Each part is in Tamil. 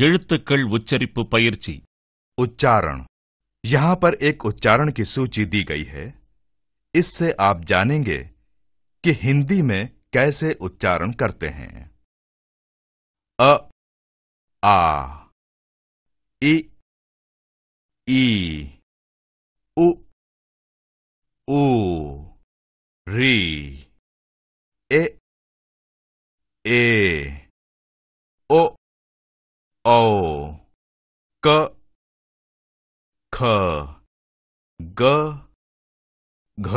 எழுத்துக்கள் உச்சரிப்பு பயிற்சி. उच्चारण। यहाँ पर एक उच्चारण की सूची दी गई है। इससे आप जानेंगे कि हिंदी में कैसे उच्चारण करते हैं। अ, आ, इ, ई, उ, ऊ, री, ए, ओ, औ, क, ख, ग, घ,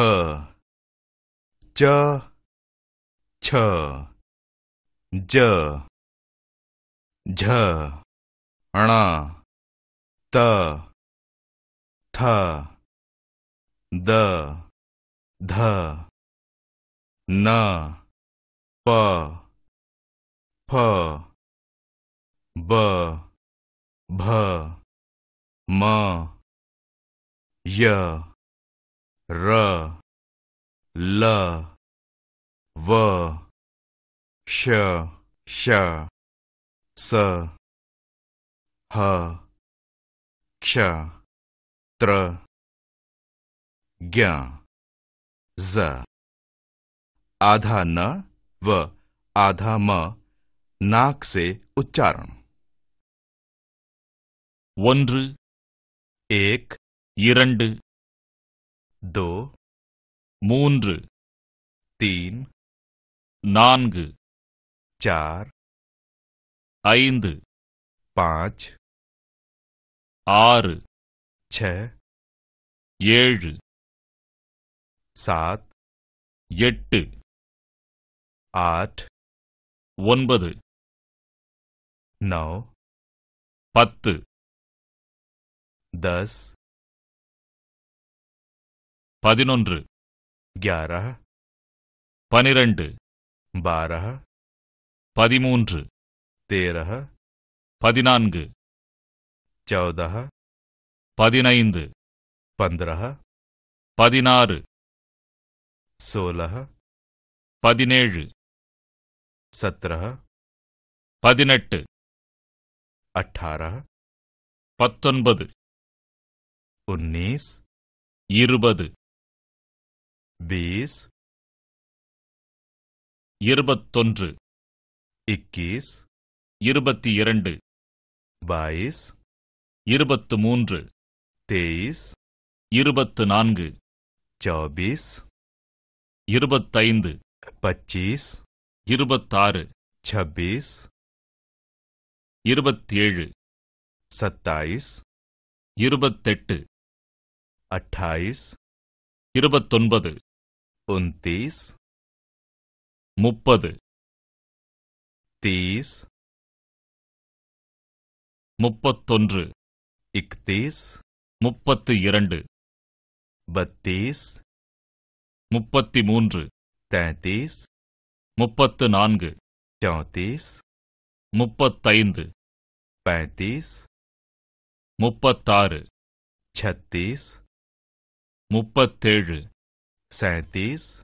च, छ, ज, झ, ण, त, थ, द, ध, न, प, फ, ब, भ, म, य, र, ल, व, श, स, ह, क्ष, त्र, ज्ञ, ज। आधा न व आधा म नाक से उच्चारण। 1, एक, 2, 2, 3, 3, 4, 4, 5, 5, 6, 6, 7, 7, 8, 8, 9, 9, 10, 10, 11, 11, 12, 12, 13, 13, 14, 14, 15, 15, 16, 16, 17, 17, 18, 18, 19, 19, 20, 20, 21, 21, 22, 22, 23, 23, 24, 24, 25, 25, 26, 26, 27, 27, 28, 28, 29, 29, 30, 30, 31, 31, 32, 32, 33, 33, 34, 34, 35, 35, 36, 36, 37, 37,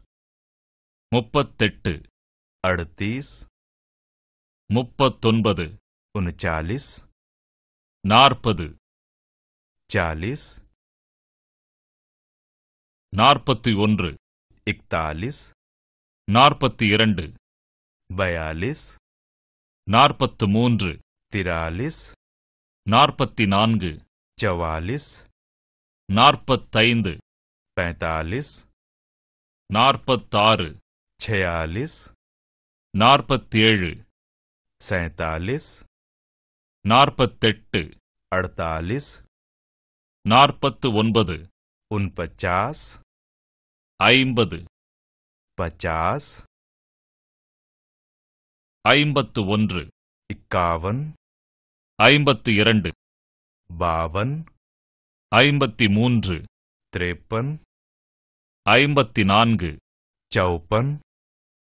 38, 38, 39, 39, 40, 40, 41, 41, 42, 42, 43, 43, 44, 44, 45, 45, 46, 46, 47, 47, 48, 48, 49, 49, 50, 50, 51, 51, 52, 52, 53, 53, 54,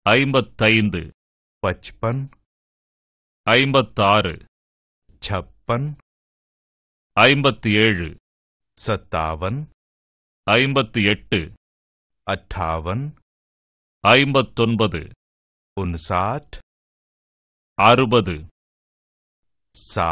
54, 55, 55, 56, 56, 57, 57, 58, 58, 59, 59, 60, 60 61 61 62 62 63 63 64 64 65 65 66 66 67 67 68 68 69 69 70 70 71 71 72 72 73 73 74 74 75 75 76 76 77 77 78 78 79 79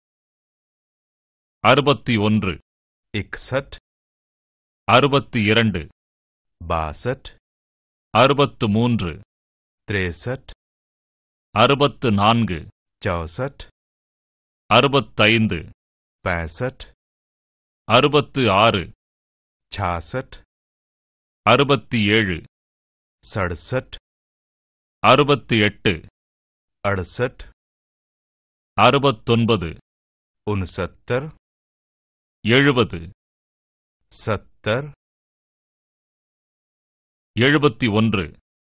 80 80 81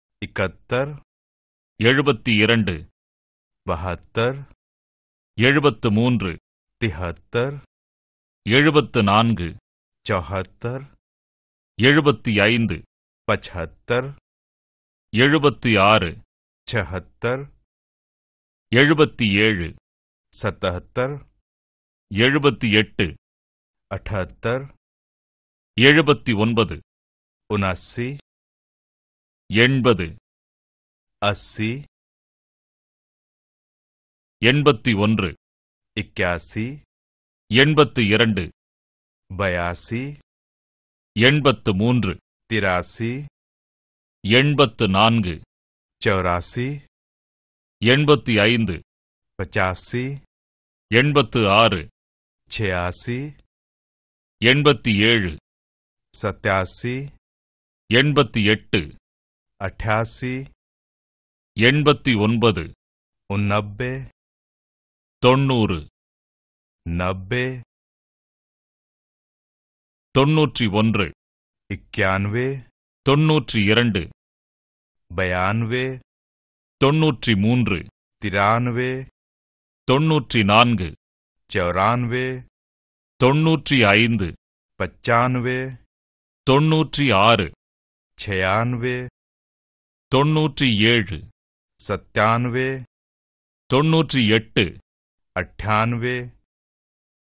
81 82 82 83 83 84 84 85 85 86 86 87 87 88 88 89 90 90 90 91 91 92 92 93 93 94 94 95 95 96 96 97 97 98 98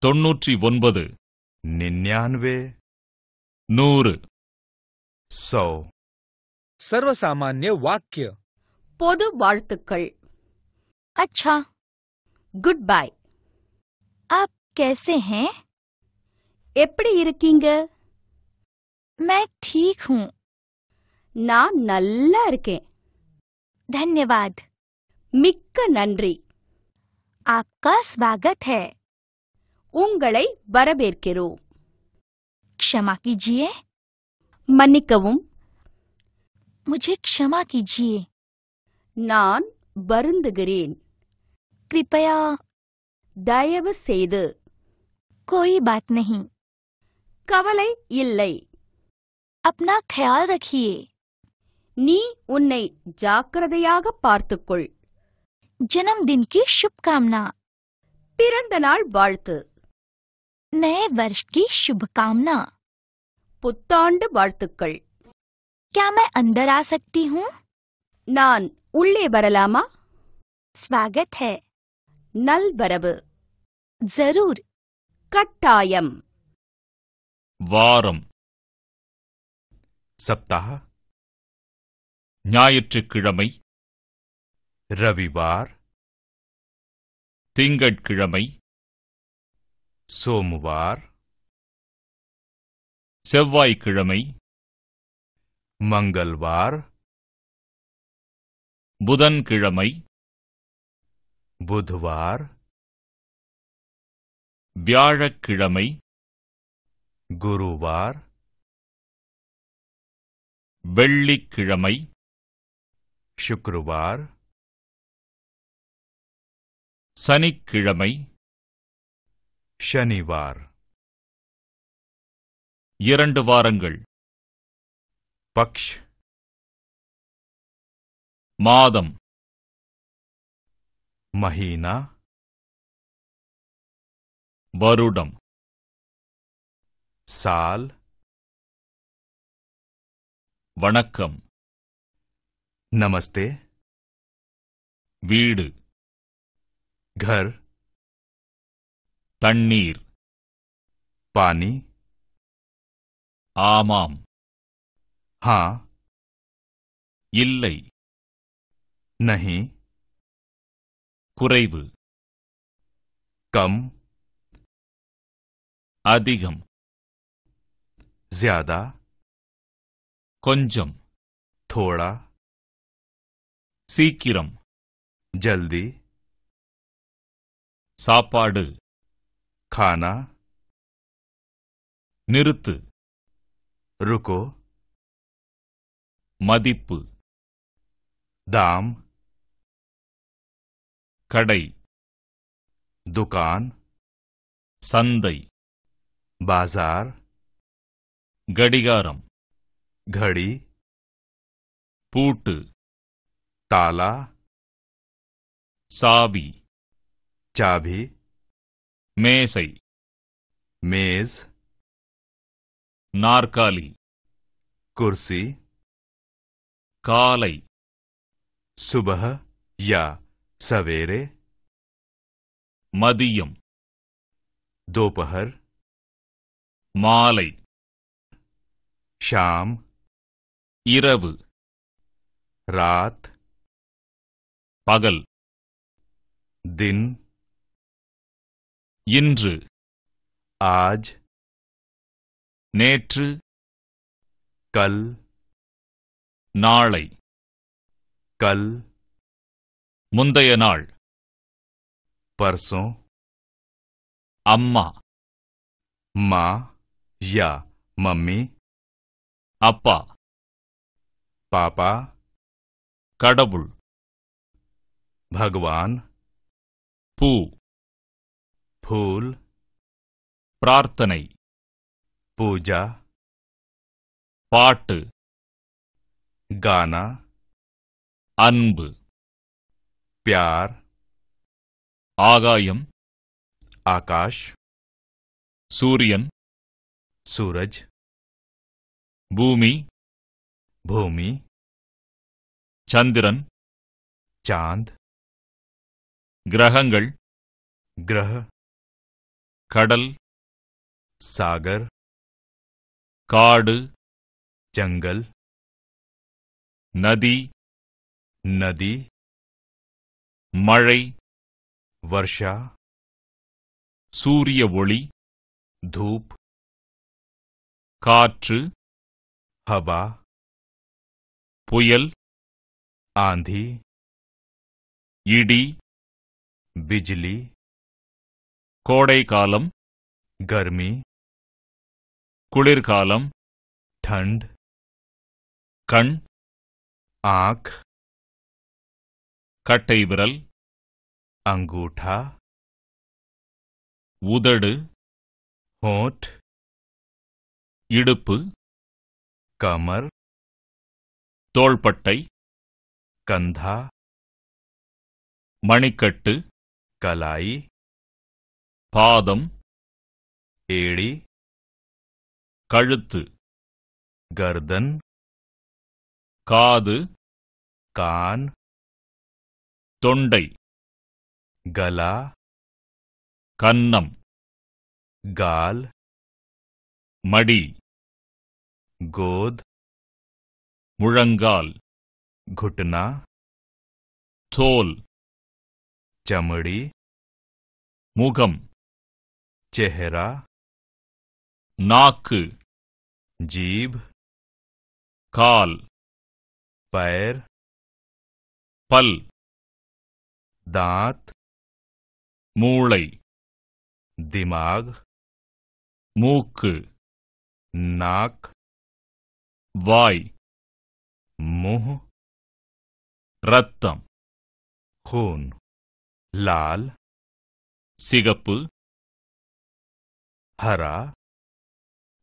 99 99 100 100 सर्वसामान्य वाक्य। பொது வாழ்த்துக்கள். अच्छा, குட் பை. आप कैसे हैं? எப்படி இருக்கீங்க? मैं ठीक हूँ, நான் நல்லா இருக்கேன். धन्यवाद। மிக்க நன்றி. आपका स्वागत है। உங்களை வரவேற்கிறோம். क्षमा कीजिए। மன்னிக்கவும். मुझे क्षमा कीजिए। நான் வருந்துகிறேன். कृपया। தயவு செய்து. कोई बात नहीं। கவலை இல்லை. अपना ख्याल रखिए। நீ உன்னை ஜாக்கிரதையாக பார்த்துக்கொள். जन्मदिन की शुभकामना। பிறந்த நாள் வாழ்த்து. नए वर्ष की शुभकामना। புத்தாண்டு வாழ்த்துக்கள். क्या मैं अंदर आ सकती हूँ? நான் உள்ளே வரலாமா? स्वागत है। நல்வரவு. जरूर। கட்டாயம். வாரம் सप्ताह ஞாயிற்றுக்கிழமை रविवार திங்கட்கிழமை सोमवार செவ்வாய்க்கிழமை मंगलवार புதன்கிழமை बुधवार வியாழக்கிழமை गुरुवार வெள்ளிக்கிழமை शुक्रवार சனிக்கிழமை शनिवार 2 வாரங்கள் पक्ष மாதம் महीना வருடம் साल வணக்கம் नमस्ते வீடு घर தண்ணீர் पानी ஆமாம் हाँ இல்லை नहीं குறைவு कम, அதிகம், ज्यादा, கொஞ்சம், थोड़ा, சீக்கிரம், जल्दी, சாப்பாடு, खाना, நிறுத்து, रुको, மதிப்பு, दाम, கடை, दुकान, சந்தை, बाजार, கடிகாரம், घड़ी, பூட்டு, ताला, சாவி, चाबी, மேசை, मेज, நாற்காலி, कुर्सी, காலை, सुबह या सवेरे, மதியம், दोपहर, மாலை, शाम, இரவு, रात, பகல், दिन, இன்று, आज, நேற்று, कल, நாளை, कल, முந்தைய நாள், परसों, அம்மா, माँ या मम्मी, அப்பா, पापा, கடவுள், भगवान, பூ, फूल, பிரார்த்தனை, पूजा, பாட்டு, गाना, அன்பு, प्यार, ஆகாயம், आकाश, சூரியன், सूरज, பூமி, भूमि, சந்திரன், चांद, கிரகங்கள், ग्रह, கடல், सागर, காடு, जंगल, நதி, नदी, மழை, वर्षा, சூரிய ஒளி, धूप, காற்று, हवा, புயல், आंधी, இடி, बिजली, கோடைக்காலம், गर्मी, குளிர்காலம், ठंड, கண், आंख, கட்டை விரல், अंगूठा, உதடு, होंठ, இடுப்பு, कमर, தோள்பட்டை, कंधा, மணிக்கட்டு, कलाई, பாதம், एड़ी, கழுத்து, गर्दन, காது, कान, தொண்டை, गला, கன்னம், गाल, மடி, गोद, முழங்கால், घुटना, தோல், चमड़ी, முகம், चेहरा, நாக்கு, जीभ, கால், पैर, பல், दांत, மூளை, दिमाग, மூக்கு, नाक, வாய், मुंह, இரத்தம், खून, लाल, சிகப்பு, हरा,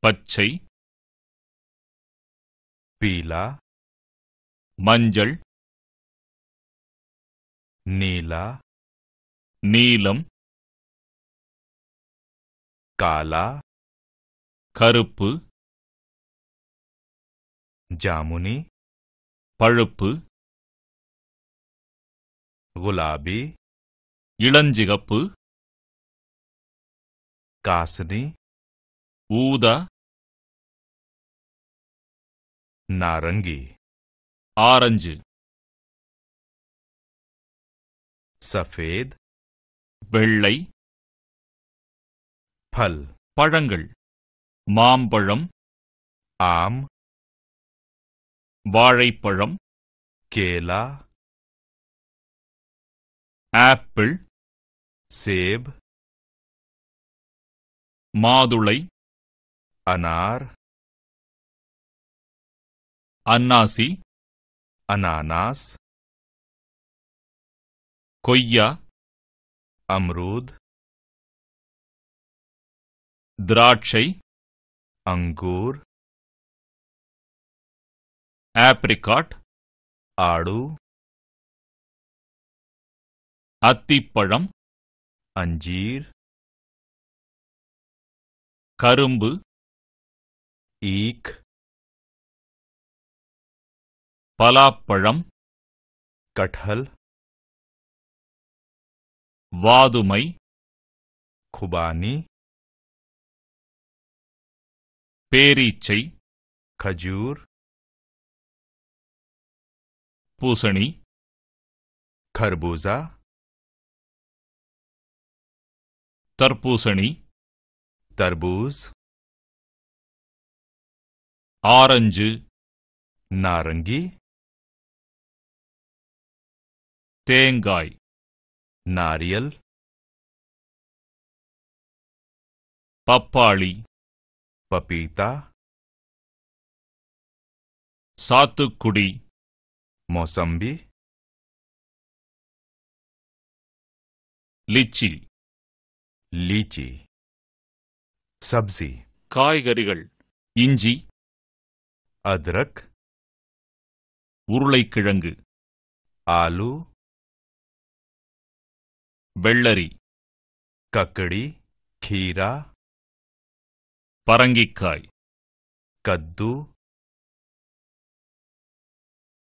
பச்சை, पीला, மஞ்சள், नीला, நீலம், काला, கருப்பு, जामुनी, பழுப்பு, गुलाबी, இளஞ்சிகப்பு, कासनी, ஊதா, नारंगी, ஆரஞ்சு, सफेद, வெள்ளை, फल பழங்கள் மாம்பழம் आम வாழைப்பழம் केला ஆப்பிள் सेब மாதுளை अनार அன்னாசி अनानास கொய்யா अमरूद திராட்சை अंगूर ஆப்ரிகாட் आड़ू அத்திப்பழம் अंजीर கரும்பு ईख பலாப்பழம் कटहल வாதுமை खुबानी பேரீச்சை खजूर பூசணி खरबूजा தர்பூசணி तरबूज ஆரஞ்சு नारंगी தேங்காய் नारियल பப்பாளி पपीता சாத்துக்குடி मौसम्बी லிச்சி लीची सब्जी காய்கறிகள் இஞ்சி अदरक உருளைக்கிழங்கு आलू வெள்ளரி ककड़ी खीरा பரங்கிக்காய் कद्दू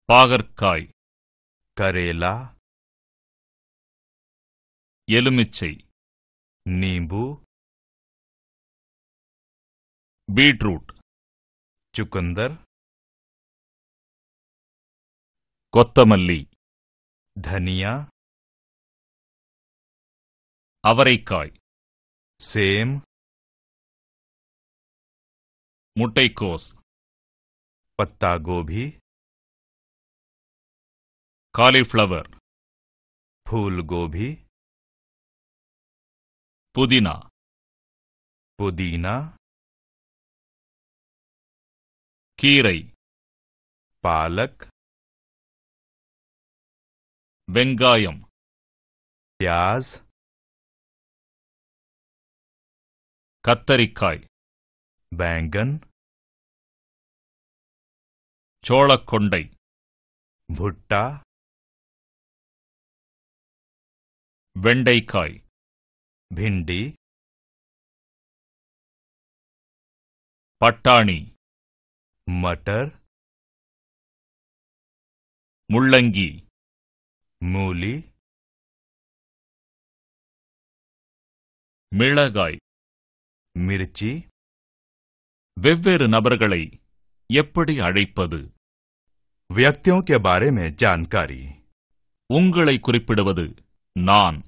பாகற்காய் करेला எலுமிச்சை नींबू பீட்ரூட் चुकंदर கொத்தமல்லி धनिया அவரைக்காய் सेम முட்டைக்கோஸ் पत्ता गोभी காலிஃப்ளவர் फूल गोभी புதினா पुदीना கீரை पालक வெங்காயம் प्याज கத்தரிக்காய் बैंगन சோளக்கொண்டை भुट्टा வெண்டைக்காய் भिंडी பட்டாணி मटर முள்ளங்கி मूली மிளகாய் मिर्ची வெவ்வேறு நபர்களை எப்படி அழைப்பது व्यक्तियों के बारे में जानकारी உங்களை குறிப்பிடுவது நான்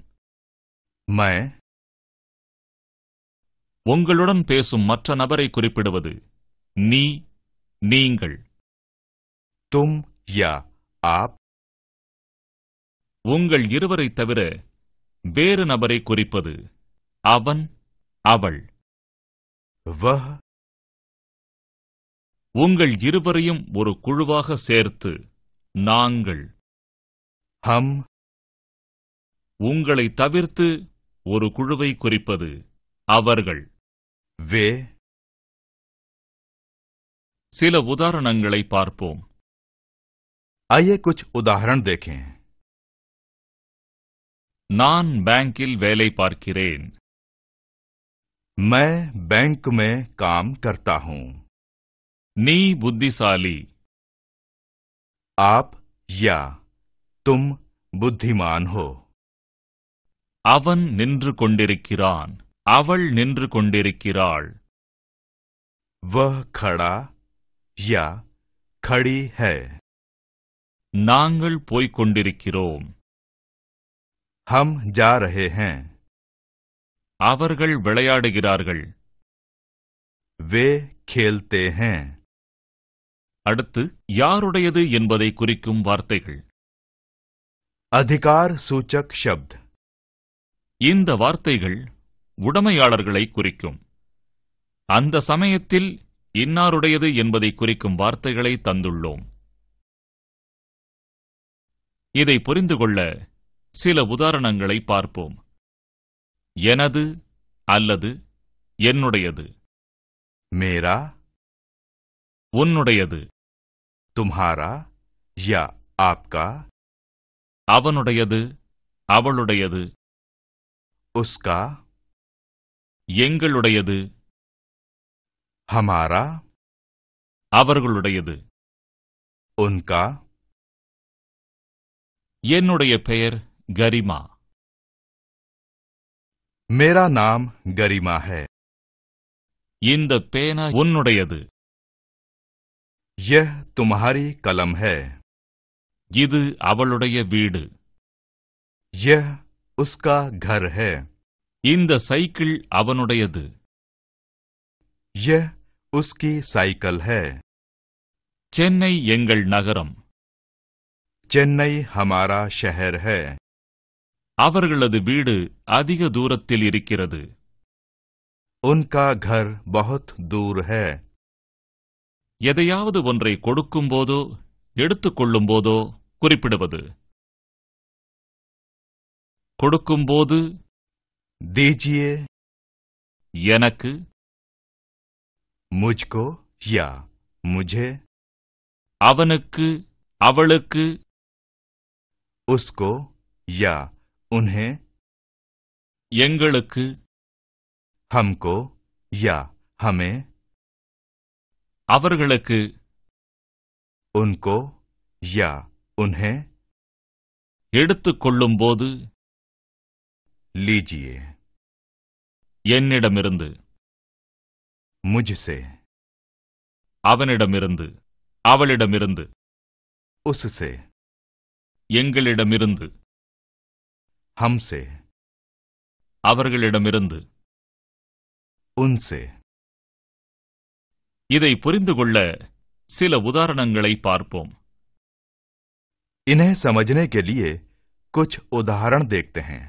मैं உங்களுடன் பேசும் மற்ற நபரை குறிப்பிடுவது நீ நீங்கள் तुम या आप உங்கள் இருவரைத் தவிர வேறு நபரை குறிப்பது அவன் அவள் वह உங்கள் இருவரையும் ஒரு குழுவாக சேர்த்து நாங்கள் हम உங்களை தவிர்த்து ஒரு குழுவை குறிப்பது அவர்கள் वे சில உதாரணங்களை பார்ப்போம் आइए कुछ उदाहरण देखें நான் பேங்கில் வேலை பார்க்கிறேன் मैं बैंक में काम करता हूं நீ புத்திசாலி आप या तुम बुद्धिमान हो அவன் நின்று கொண்டிருக்கிறான் அவள் நின்று கொண்டிருக்கிறாள் वह खड़ा या खड़ी है நாங்கள் போய்க் கொண்டிருக்கிறோம் हम जा रहे हैं அவர்கள் விளையாடுகிறார்கள். वे खेलते हैं. அடுத்து யாருடையது என்பதை குறிக்கும் வார்த்தைகள். अधिकार सूचक शब्द. இந்த வார்த்தைகள் உடைமையாளர்களை குறிக்கும். அந்த சமயத்தில் இன்னாருடையது என்பதை குறிக்கும் வார்த்தைகளை தந்துள்ளோம். இதை புரிந்து கொள்ள சில உதாரணங்களை பார்ப்போம். எனது அல்லது என்னுடையது. मेरा, உன்னுடையது. तुम्हारा या आपका. அவனுடையது, அவளுடையது. उसका, எங்களுடையது, हमारा. அவர்களுடையது. उनका. என்னுடைய பெயர் கரிமா. मेरा नाम गरिमा है. இந்த பேனா உன்னுடையது. यह तुम्हारी कलम है. இது அவளுடைய வீடு. यह उसका घर है. இந்த சைக்கிள் அவனுடையது. यह उसकी साइकिल है. சென்னை எங்கள் நகரம். चेन्नई हमारा शहर है. அவர்களது வீடு அதிக தூரத்தில் இருக்கிறது. उनका घर बहुत दूर है. எதையாவது ஒன்றை கொடுக்கும்போதோ எடுத்துக்கொள்ளும்போதோ குறிப்பிடுவது. கொடுக்கும்போது दीजिए, எனக்கு, मुझको या मुझे. அவனுக்கு, அவளுக்கு, उसको या उन्हें. எங்களுக்கு, हमको या हमें. அவர்களுக்கு, उनको या उन्हें. எடுத்துக்கொள்ளும்போது लीजिए, என்னிடமிருந்து, मुझसे. அவனிடமிருந்து, அவளிடமிருந்து, उससे, எங்களிடமிருந்து, हमसे, அவர்களிடமிருந்து. उनसे. இதை புரிந்து கொள்ள சில உதாரணங்களை பார்ப்போம். इन्हें समझने के लिए कुछ उदाहरण देखते हैं.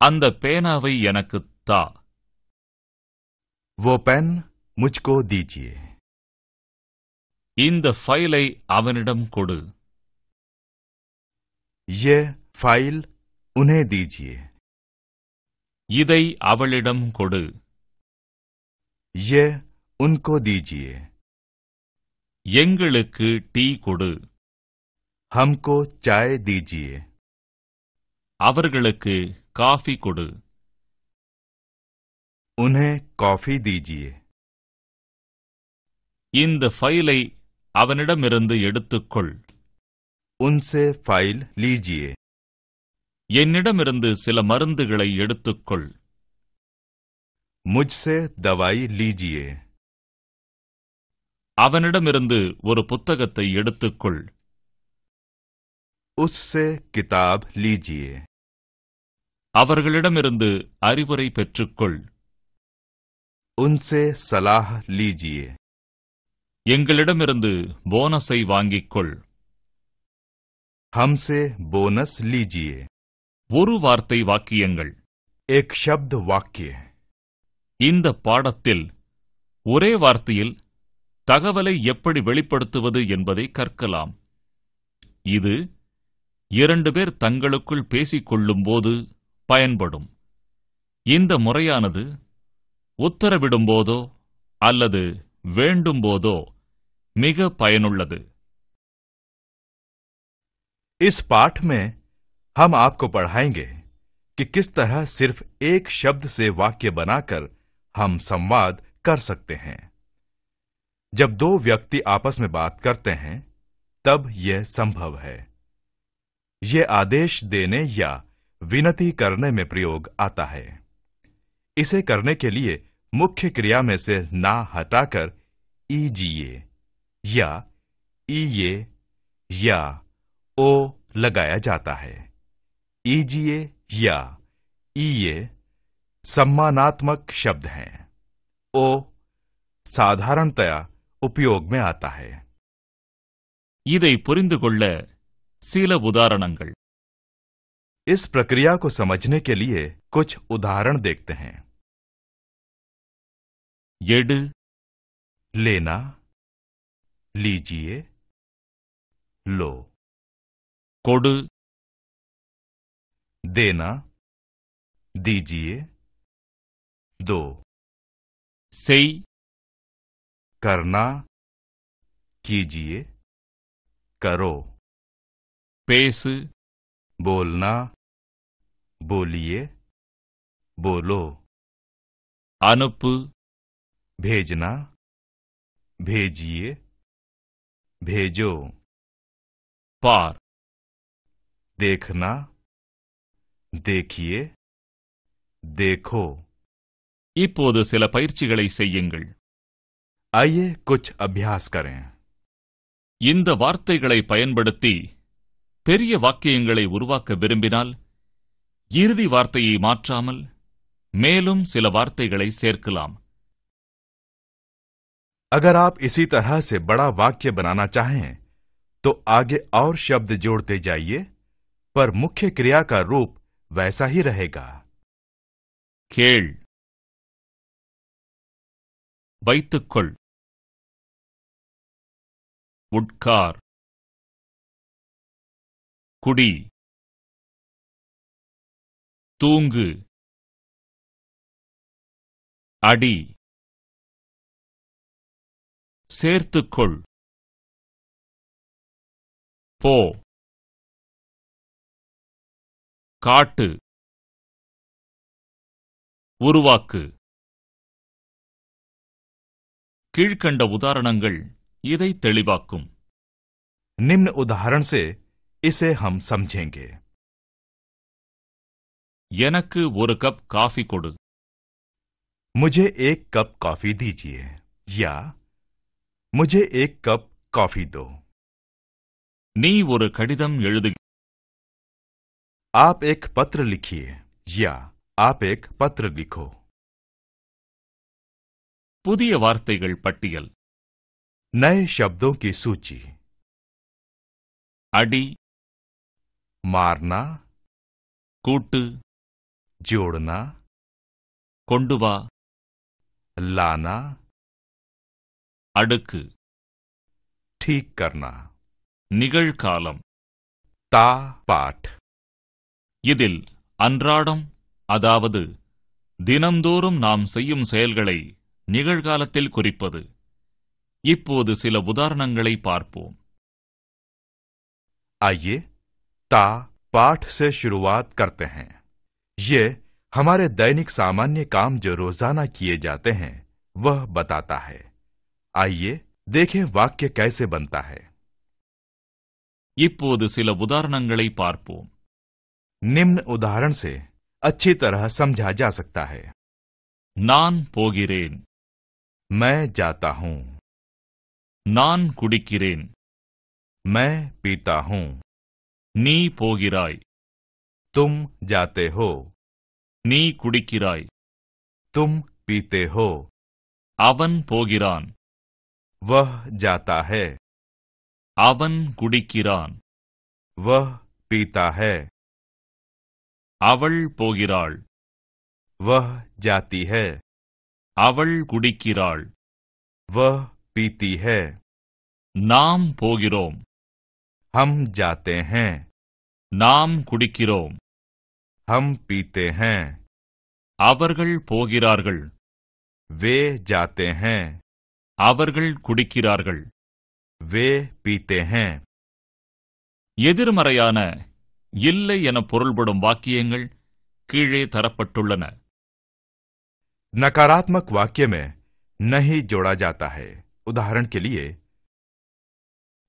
அந்த பேனாவை எனக்குத் தா. वो पेन मुझको दीजिए. இந்த ஃபைலை அவனிடம் கொடு. ये फाइल उन्हें दीजिए. இதை அவளிடம் கொடு. ये उनको दीजिए. எங்களுக்கு டீ கொடு. हमको चाय दीजिए. அவர்களுக்கு காஃபி கொடு. उन्हें कॉफी दीजिए. இந்த ஃபைலை அவனிடமிருந்து எடுத்துக்கொள். उनसे फाइल लीजिए. என்னிடமிருந்து சில மருந்துகளை எடுத்துக்கொள். मुझसे दवाई लीजिए. அவனிடமிருந்து ஒரு புத்தகத்தை எடுத்துக்கொள். उससे किताब लीजिए. அவர்களிடமிருந்து அறிவுரை பெற்றுக்கொள். उनसे सलाह लीजिए. எங்களிடமிருந்து போனஸை வாங்கிக்கொள். हमसे बोनस लीजिए. ஒரு வார்த்தை வாக்கியங்கள். एक शब्द वाक्य. இந்த பாடத்தில் ஒரே வார்த்தையில் தகவலை எப்படி வெளிப்படுத்துவது என்பதை கற்கலாம். இது 2 பேர் தங்களுக்குள் பேசிக்கொள்ளும்போது பயன்படும். இந்த முறையானது உத்தரவிடும்போதோ அல்லது வேண்டும்போதோ மிக பயனுள்ளது. इस पाठ में हम आपको पढ़ाएंगे कि किस तरह सिर्फ एक शब्द से वाक्य बनाकर हम संवाद कर सकते हैं. जब 2 व्यक्ति आपस में बात करते हैं तब यह संभव है. यह आदेश देने या विनती करने में प्रयोग आता है. इसे करने के लिए मुख्य क्रिया में से ना हटाकर ईजिए या ईये या ओ लगाया जाता है. ईजिए या ईये सम्मानात्मक शब्द हैं। ओ साधारणतया उपयोग में आता है। இதை புரிந்து கொள்ள சில உதாரணங்கள். इस प्रक्रिया को समझने के लिए कुछ उदाहरण देखते हैं। எடு, लेना, लीजिए, लो। கொடு, देना, दीजिए, दो। செய், करना, कीजिए, करो। பேசு, बोलना, बोलिए, बोलो। அனுப்பு, भेजना, भेजिए, भेजो। பார். देखना, देखिए, देखो। இப்போது சில பயிற்சிகளை செய்யுங்கள். आइए कुछ अभ्यास करें। இந்த வார்த்தைகளை பயன்படுத்தி பெரிய வாக்கியங்களை உருவாக்க விரும்பினால் இறுதி வார்த்தையை மாற்றாமல் மேலும் சில வார்த்தைகளை சேர்க்கலாம். अगर आप इसी तरह से बड़ा वाक्य बनाना चाहें तो आगे और शब्द जोड़ते जाइए, पर मुख्य क्रिया का रूप वैसा ही रहेगा। கேள், வைத்துக்கொள், உட்கார், குடி, தூங்கு, அடி, சேர்த்துக்கொள், போ, காட்டு, உருவாக்கு. கீழ்க்கண்ட உதாரணங்கள் இதை தெளிவாக்கும். निम्न उदाहरण से इसे हम समझेंगे। எனக்கு ஒரு கப் காஃபி கொடு. मुझे एक कप कॉफी दीजिए, या मुझे एक कप कॉफी दो। நீ ஒரு கடிதம் எழுது. आप एक पत्र लिखिए, या आप एक पत्र लिखो। புதிய வார்த்தைகள் பட்டியல். नए शब्दों की सूची। அடி, मारना, கூட்டு, जोड़ना, கொண்டு வா, लाना, அடுக்கு. ठीक करना। நிகழ்காலம். ता पाठ। இதில் அன்றாடம், அதாவது தினம்தோறும் நாம் செய்யும் செயல்களை நிகழ்காலத்தில் குறிப்பது. இப்போது சில உதாரணங்களை பார்ப்போம். आइए ता पाठ से शुरुआत करते हैं। ये हमारे दैनिक सामान्य काम जो रोजाना किए जाते हैं वह बताता है। आइए देखें वाक्य कैसे बनता है। இப்போது சில உதாரணங்களை பார்ப்போம். निम्न उदाहरण से अच्छी तरह समझा जा सकता है। நான் போகிறேன். मैं जाता हूं। நான் குடிக்கிறேன். मैं पीता हूं। நீ போகிறாய். तुम जाते हो। நீ குடிக்கிறாய். तुम पीते हो। அவன் போகிறான். वह जाता है। அவன் குடிக்கிறான். वह पीता है। அவள் போகிறாள். वह जाती है। அவள் குடிக்கிறாள். वह पीती है। நாம் போகிறோம். हम जाते हैं। நாம் குடிக்கிறோம். हम पीते हैं। அவர்கள் போகிறார்கள். वे जाते हैं। அவர்கள் குடிக்கிறார்கள். वे पीते हैं। எதிர்மறையான இல்லை என பொருள்படும் வாக்கியங்கள் கீழே தரப்பட்டுள்ளன. नकारात्मक वाक्य में नहीं जोड़ा जाता है। उदाहरण के लिए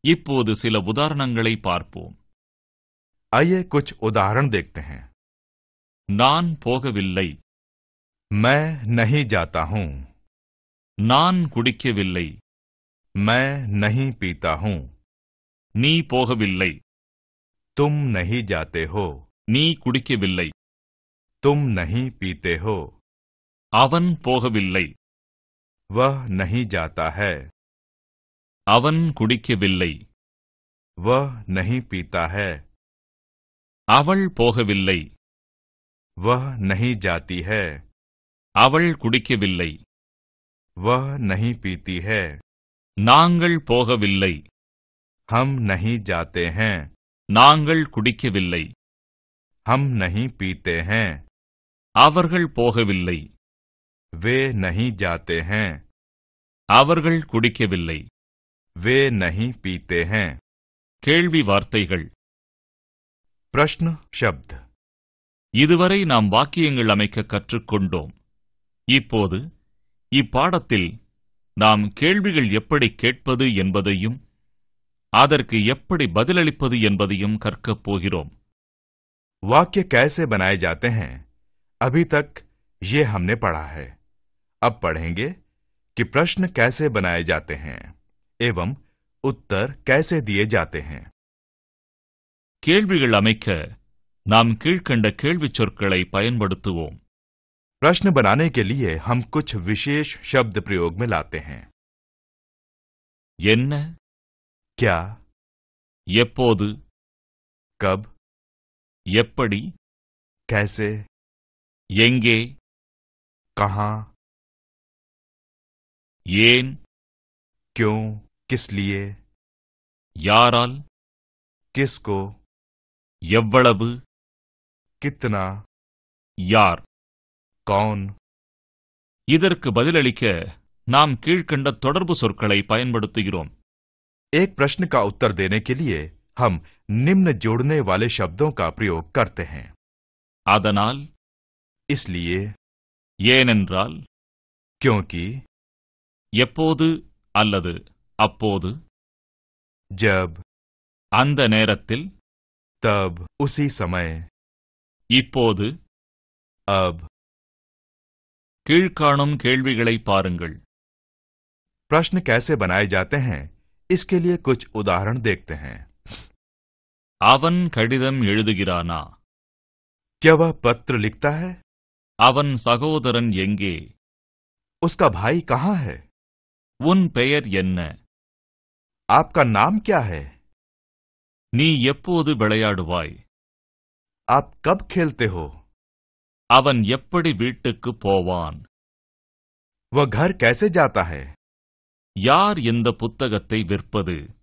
இப்போது சில உதாரணங்களை பார்ப்போம். आइए कुछ उदाहरण देखते हैं। நான் போகவில்லை. मैं नहीं जाता हूं। நான் குடிக்கவில்லை. मैं नहीं पीता हूं। நீ போகவில்லை. तुम नहीं जाते हो। நீ குடிக்கவில்லை. तुम नहीं पीते हो। அவன் போகவில்லை. वह नहीं जाता है। அவன் குடிக்கவில்லை. वह नहीं पीता है। அவள் போகவில்லை. वह नहीं जाती है। அவள் குடிக்கவில்லை. वह नहीं पीती है। நாங்கள் போகவில்லை. हम नहीं जाते हैं। நாங்கள் குடிக்கவில்லை. हम नहीं पीते हैं। அவர்கள் போகவில்லை. वे नहीं जाते हैं। அவர்கள் குடிக்கவில்லை. वे नहीं पीते हैं। கேள்வி வார்த்தைகள். प्रश्न शब्द। இதுவரை நாம் வாக்கியங்கள் அமைக்க கற்றுக்கொண்டோம். இப்போது இப்பாடத்தில் நாம் கேள்விகள் எப்படி கேட்பது என்பதையும் அதற்கு எப்படி பதிலளிப்பது என்பதையும் கற்கப் போகிறோம். वाक्य कैसे बनाए जाते हैं, अभी तक ये हमने पढ़ा है। अब पढ़ेंगे कि प्रश्न कैसे बनाए जाते हैं एवं उत्तर कैसे दिए जाते हैं। கேள்விகள் அமைக்க நாம் கீழ்க்கண்ட கேள்விச் சொற்களை பயன்படுத்துவோம். प्रश्न बनाने के लिए हम कुछ विशेष शब्द प्रयोग में लाते हैं। என்ன, क्या, எப்போது, कब, எப்படி, कैसे, எங்கே, कहां, ஏன், क्यों, किस लिए, யாரால், किसको, எவ்வளவு, कितना, யார். कौन। இதற்கு பதிலளிக்க நாம் கீழ்க்கண்ட தொடர்பு சொற்களை பயன்படுத்துகிறோம். एक प्रश्न का उत्तर देने के लिए हम निम्न जोड़ने वाले शब्दों का प्रयोग करते हैं। அதனால், इसलिए, ஏனென்றால், क्योंकि, எப்போது அல்லது அப்போது, जब, அந்த நேரத்தில், तब, उसी समय, இப்போது. अब। கீழ்காணும் கேள்விகளை பாருங்கள். प्रश्न कैसे बनाए जाते हैं, इसके लिए कुछ उदाहरण देखते हैं। அவன் கடிதம் எழுதுகிறானா? क्या वह पत्र लिखता है? அவன் சகோதரன் எங்கே? उसका भाई कहाँ है? உன் பெயர் என்ன? आपका नाम क्या है? நீ எப்போது விளையாடுவாய்? आप कब खेलते हो? அவன் எப்படி வீட்டுக்கு போவான்? वह घर कैसे जाता है? யார் இந்த புத்தகத்தை விற்பது?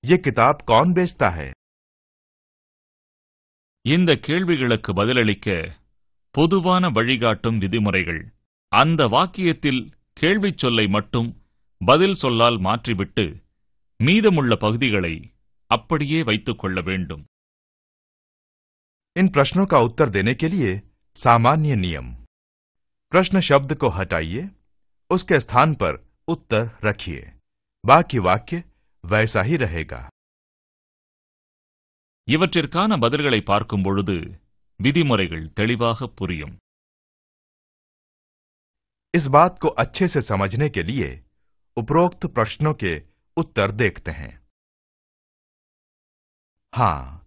ये किताब कौन बेचता है? இந்த கேள்விகளுக்கு பதிலளிக்க பொதுவான வழிகாட்டும் விதிமுறைகள். அந்த வாக்கியத்தில் கேள்விச் சொல்லை மட்டும் பதில் சொல்லால் மாற்றிவிட்டு மீதமுள்ள பகுதிகளை அப்படியே வைத்துக் கொள்ள வேண்டும். इन प्रश्नों का उत्तर देने के लिए सामान्य नियम। प्रश्न शब्द को हटाइए, उसके स्थान पर उत्तर रखिए, बाकी वाक्य वैसा ही रहेगा। இவற்றிற்கான பதில்களை பார்க்கும் பொழுது விதிமுறைகள் தெளிவாக புரியும். इस बात को अच्छे से समझने के लिए उपरोक्त प्रश्नों के उत्तर देखते हैं। हां,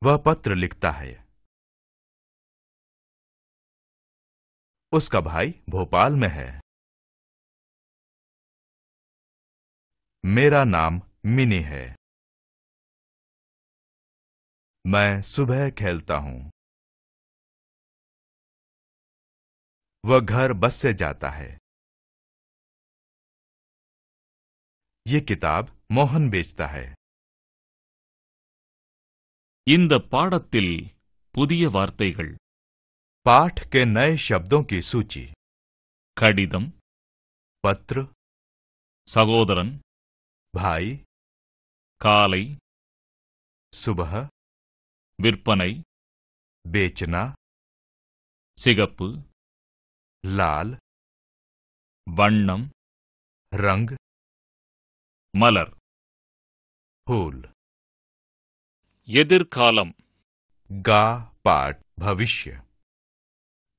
वह पत्र लिखता है। उसका भाई भोपाल में है। मेरा नाम मिनी है। मैं सुबह खेलता हूं। वह घर बस से जाता है। ये किताब मोहन बेचता है। இந்த பாடத்தில் புதிய வார்த்தைகள். पाठ के नए शब्दों की सूची। கடிதம், पत्र, சகோதரன், भाई, காலை, सुबह, விற்பனை, बेचना, சிகப்பு, लाल, வண்ணம், रंग, மலர். फूल। எதிர்காலம், गा पाठ भविष्य।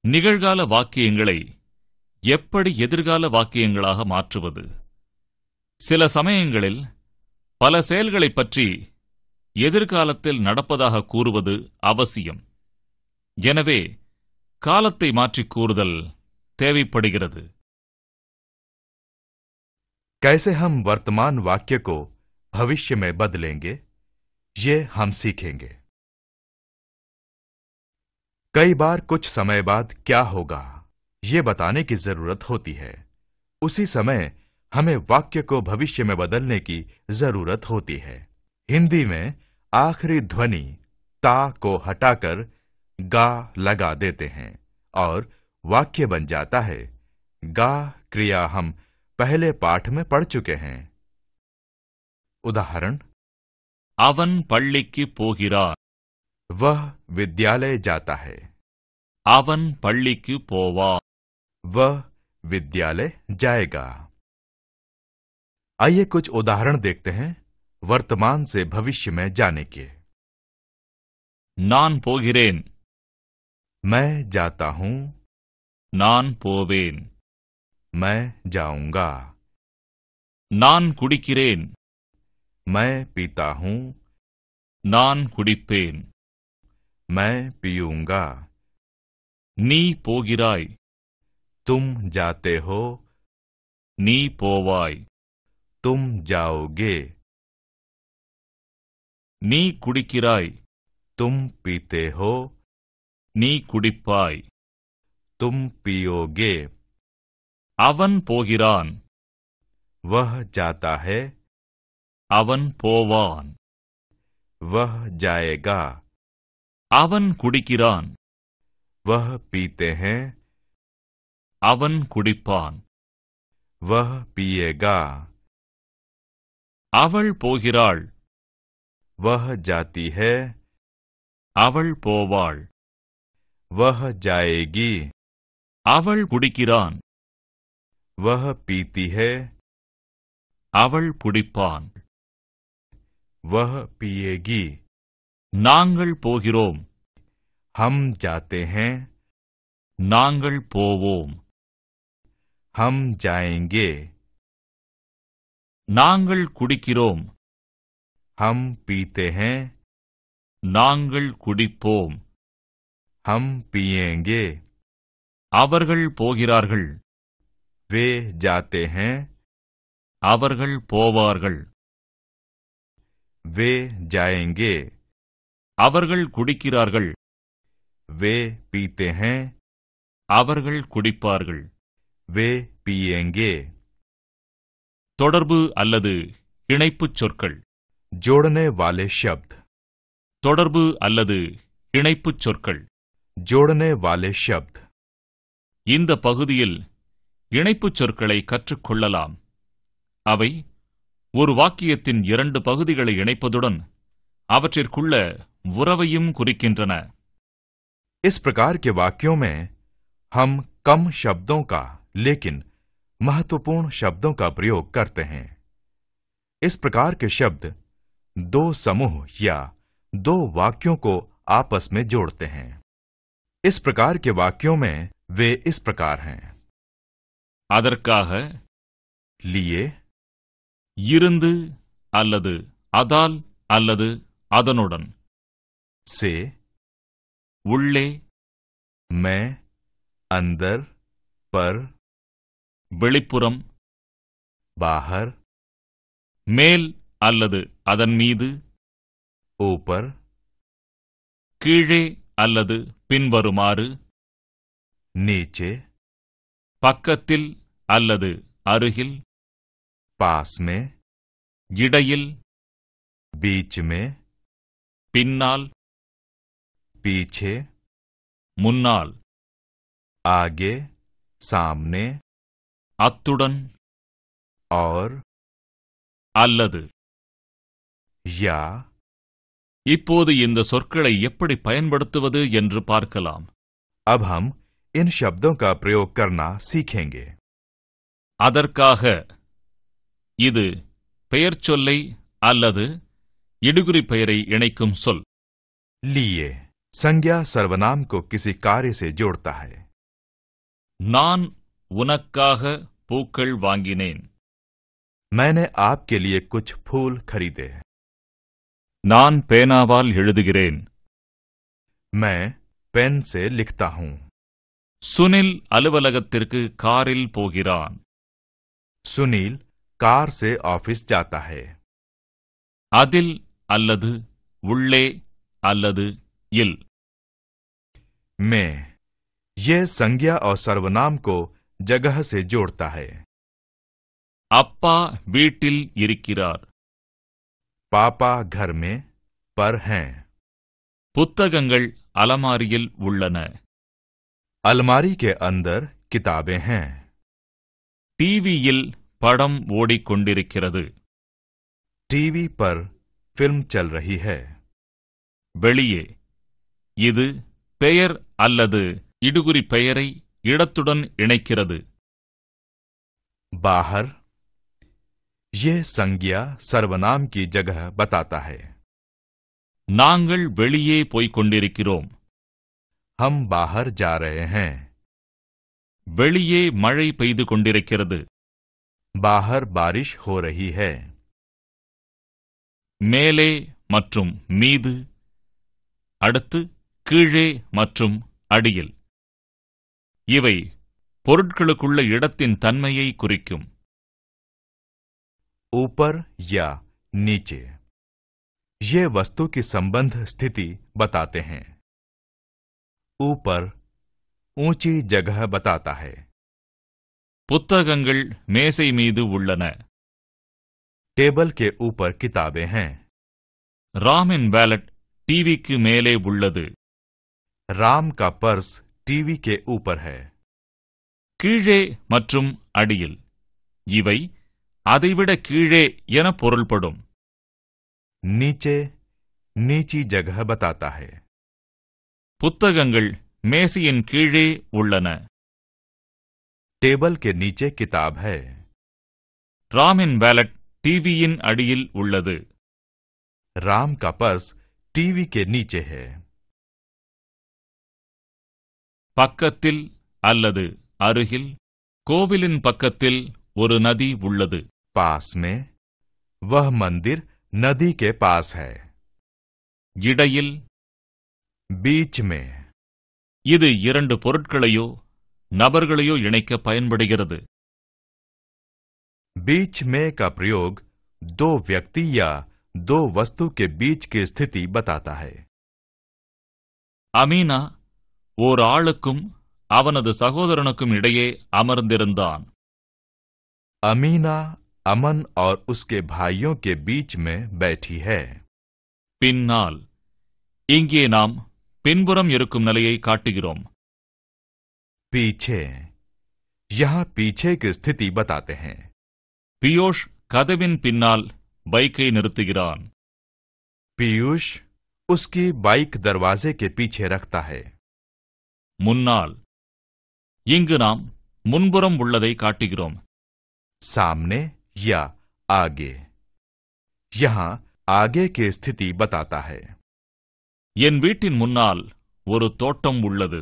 நிகழ்கால வாக்கியங்களை எப்படி எதிர்கால வாக்கியங்களாக மாற்றுவது? சில சமயங்களில் பல செயல்களைப் பற்றி எதிர்காலத்தில் நடப்பதாக கூறுவது அவசியம். எனவே காலத்தை மாற்றிக் கூறுதல் தேவைப்படுகிறது. कैसे हम वर्तमान वाक्य को भविष्य में बदलेंगे, ये हम सीखेंगे. कई बार कुछ समय बाद क्या होगा, ये बताने की जरूरत होती है. उसी समय हमें वाक्य को भविष्य में बदलने की जरूरत होती है. हिंदी में आखिरी ध्वनि ता को हटाकर गा लगा देते हैं और वाक्य बन जाता है. गा क्रिया हम पहले पाठ में पढ़ चुके हैं. उदाहरण: அவன் பள்ளிக்கு போகிறான். वह विद्यालय जाता है. அவன் பள்ளிக்கு போவான். वह विद्यालय जाएगा. आइए कुछ उदाहरण देखते हैं वर्तमान से भविष्य में जाने के. நான் போகிறேன். मैं जाता हूं. நான் போவேன். मैं जाऊंगा. நான் குடிக்கிறேன். मैं पीता हूं. நான் குடிப்பேன். मैं पीऊंगा. நீ போகிறாய். तुम जाते हो. நீ போவாய். तुम जाओगे. நீ குடிக்கிறாய். तुम पीते हो. நீ குடிப்பாய். तुम पियोगे. அவன் போகிறான். वह जाता है. அவன் போவான். वह जाएगा. அவன் குடிக்கிறான். वह पीते हैं. அவன் குடிப்பான். वह पिएगा. அவள் போகிறாள். वह जाती है. அவள் போவாள். वह जाएगी. அவள் குடிக்கிறான். वह पीती है. அவள் குடிப்பான். वह पिएगी. நாங்கள் போகிறோம். हम जाते हैं. நாங்கள் போவோம். हम जाएंगे. நாங்கள் குடிக்கிறோம். हम पीते हैं. நாங்கள் குடிப்போம். हम पिएंगे. அவர்கள் போகிறார்கள். वे जाते हैं. அவர்கள் போவார்கள். वे जाएंगे. அவர்கள் குடிக்கிறார்கள். वे पीते हैं. அவர்கள் குடிப்பார்கள். वे पिएंगे. தொடர்பு அல்லது இணைப்புச் சொற்கள். जोड़ने वाले शब्द. தொடர்பு அல்லது இணைப்புச் சொற்கள். जोड़ने वाले शब्द. இந்த பகுதியில் இணைப்புச் சொற்களை கற்றுக்கொள்ளலாம். அவை ஒரு வாக்கியத்தின் இரண்டு பகுதிகளை இணைப்பதுடன் அவற்றிற்குள்ள உறவையும் குறிக்கின்றன. इस प्रकार के वाक्यों में हम कम शब्दों का लेकिन महत्वपूर्ण शब्दों का प्रयोग करते हैं. इस प्रकार के शब्द दो समूह या दो वाक्यों को आपस में जोड़ते हैं. इस प्रकार के वाक्यों में वे इस प्रकार हैं. அதற்காக लिए, இருந்து அல்லது அதால் அல்லது அதனுடன், से, உள்ளே, में, अंदर, पर, வெளிப்புறம், बाहर, மேல் அல்லது அதன் மீது, ऊपर, கீழே அல்லது பின்வருமாறு, नीचे, பக்கத்தில் அல்லது அருகில், पास में, இடையில், बीच में, பின்னால், पीछे, முன்னால், आगे, सामने, அத்துடன், और, அல்லது. या. இப்போது இந்த சொற்களை எப்படி பயன்படுத்துவது என்று பார்க்கலாம். अब हम इन शब्दों का प्रयोग करना सीखेंगे. அதற்காக இது பெயர்ச்சொல்லை அல்லது இடுகுறி பெயரை இணைக்கும் சொல். लिए संज्ञा सर्वनाम को किसी कार्य से जोड़ता है. நான் உனக்காக பூக்கள் வாங்கினேன். मैंने आपके लिए कुछ फूल खरीदे. நான் பேனாவால் எழுதுகிறேன். मैं पेन से लिखता हूं. சுனில் அலுவலகத்திற்கு காரில் போகிறான். सुनील कार से ऑफिस जाता है. அதில் அல்லது உள்ளே அல்லது இல். में यह संज्ञा और सर्वनाम को जगह से जोड़ता है. அப்பா வீட்டில் இருக்கிறார். पापा घर में पर हैं. புத்தகங்கள் அலமாரியில் உள்ளன. अलमारी के अंदर किताबें हैं. டிவியில் படம் ஓடிக்கொண்டிருக்கிறது. टीवी पर फिल्म चल रही है. வெளியே. இது பெயர் அல்லது இடுகுறி பெயரை இடத்துடன் இணைக்கிறது. बाहर यह संज्ञा सर्वनाम की जगह बताता है. நாங்கள் வெளியே போய்க் கொண்டிருக்கிறோம். हम बाहर जा रहे हैं. வெளியே மழை பெய்து கொண்டிருக்கிறது. बाहर बारिश हो रही है. மேலே மற்றும் மீது. அடுத்து கீழே மற்றும் அடியில். இவை பொருட்களுக்குள்ள இடத்தின் தன்மையை குறிக்கும். ऊपर या नीचे ये वस्तु की संबंध स्थिति बताते हैं. ऊपर ऊंची जगह बताता है. புத்தகங்கள் மேசை மீது உள்ளன. टेबल के ऊपर किताबें हैं. ராமின் வேலட் டிவிக்கு மேலே உள்ளது. राम का पर्स टीवी के ऊपर है. கீழே மற்றும் அடியில். இவை அதைவிட கீழே என பொருள்படும். नीचे नीची जगह बताता है. புத்தகங்கள் மேசையின் கீழே உள்ளன. टेबल के नीचे किताब है. ராமின் வேலட் டிவியின் அடியில் உள்ளது. राम का पर्स टीवी के नीचे है. பக்கத்தில் அல்லது அருகில். கோவிலின் பக்கத்தில் ஒரு நதி உள்ளது. पास में वह मंदिर नदी के पास है. இடையில். बीच में இது இரண்டு பொருட்களையோ நபர்களையோ இணைக்க பயன்படுகிறது. बीच में का प्रयोग दो व्यक्ति या दो वस्तु के बीच की स्थिति बताता है. அமீனா ஓர் ஆளுக்கும் அவனது சகோதரனுக்கும் இடையே அமர்ந்திருந்தான். अमीना अमन और उसके भाइयों के बीच में बैठी है. பின்னால். இங்கே நாம் பின்புறம் இருக்கும் நிலையை காட்டுகிறோம். पीछे यहां पीछे की स्थिति बताते हैं. பியோஷ் கதவின் பின்னால் பைக்கை நிறுத்துகிறான். पीयूष उसकी बाइक दरवाजे के पीछे रखता है. முன்னால். இங்கு நாம் முன்புறம் உள்ளதை காட்டுகிறோம். सामने या आगे यहां आगे की स्थिति बताता है. என் வீட்டின் முன்னால் ஒரு தோட்டம் உள்ளது.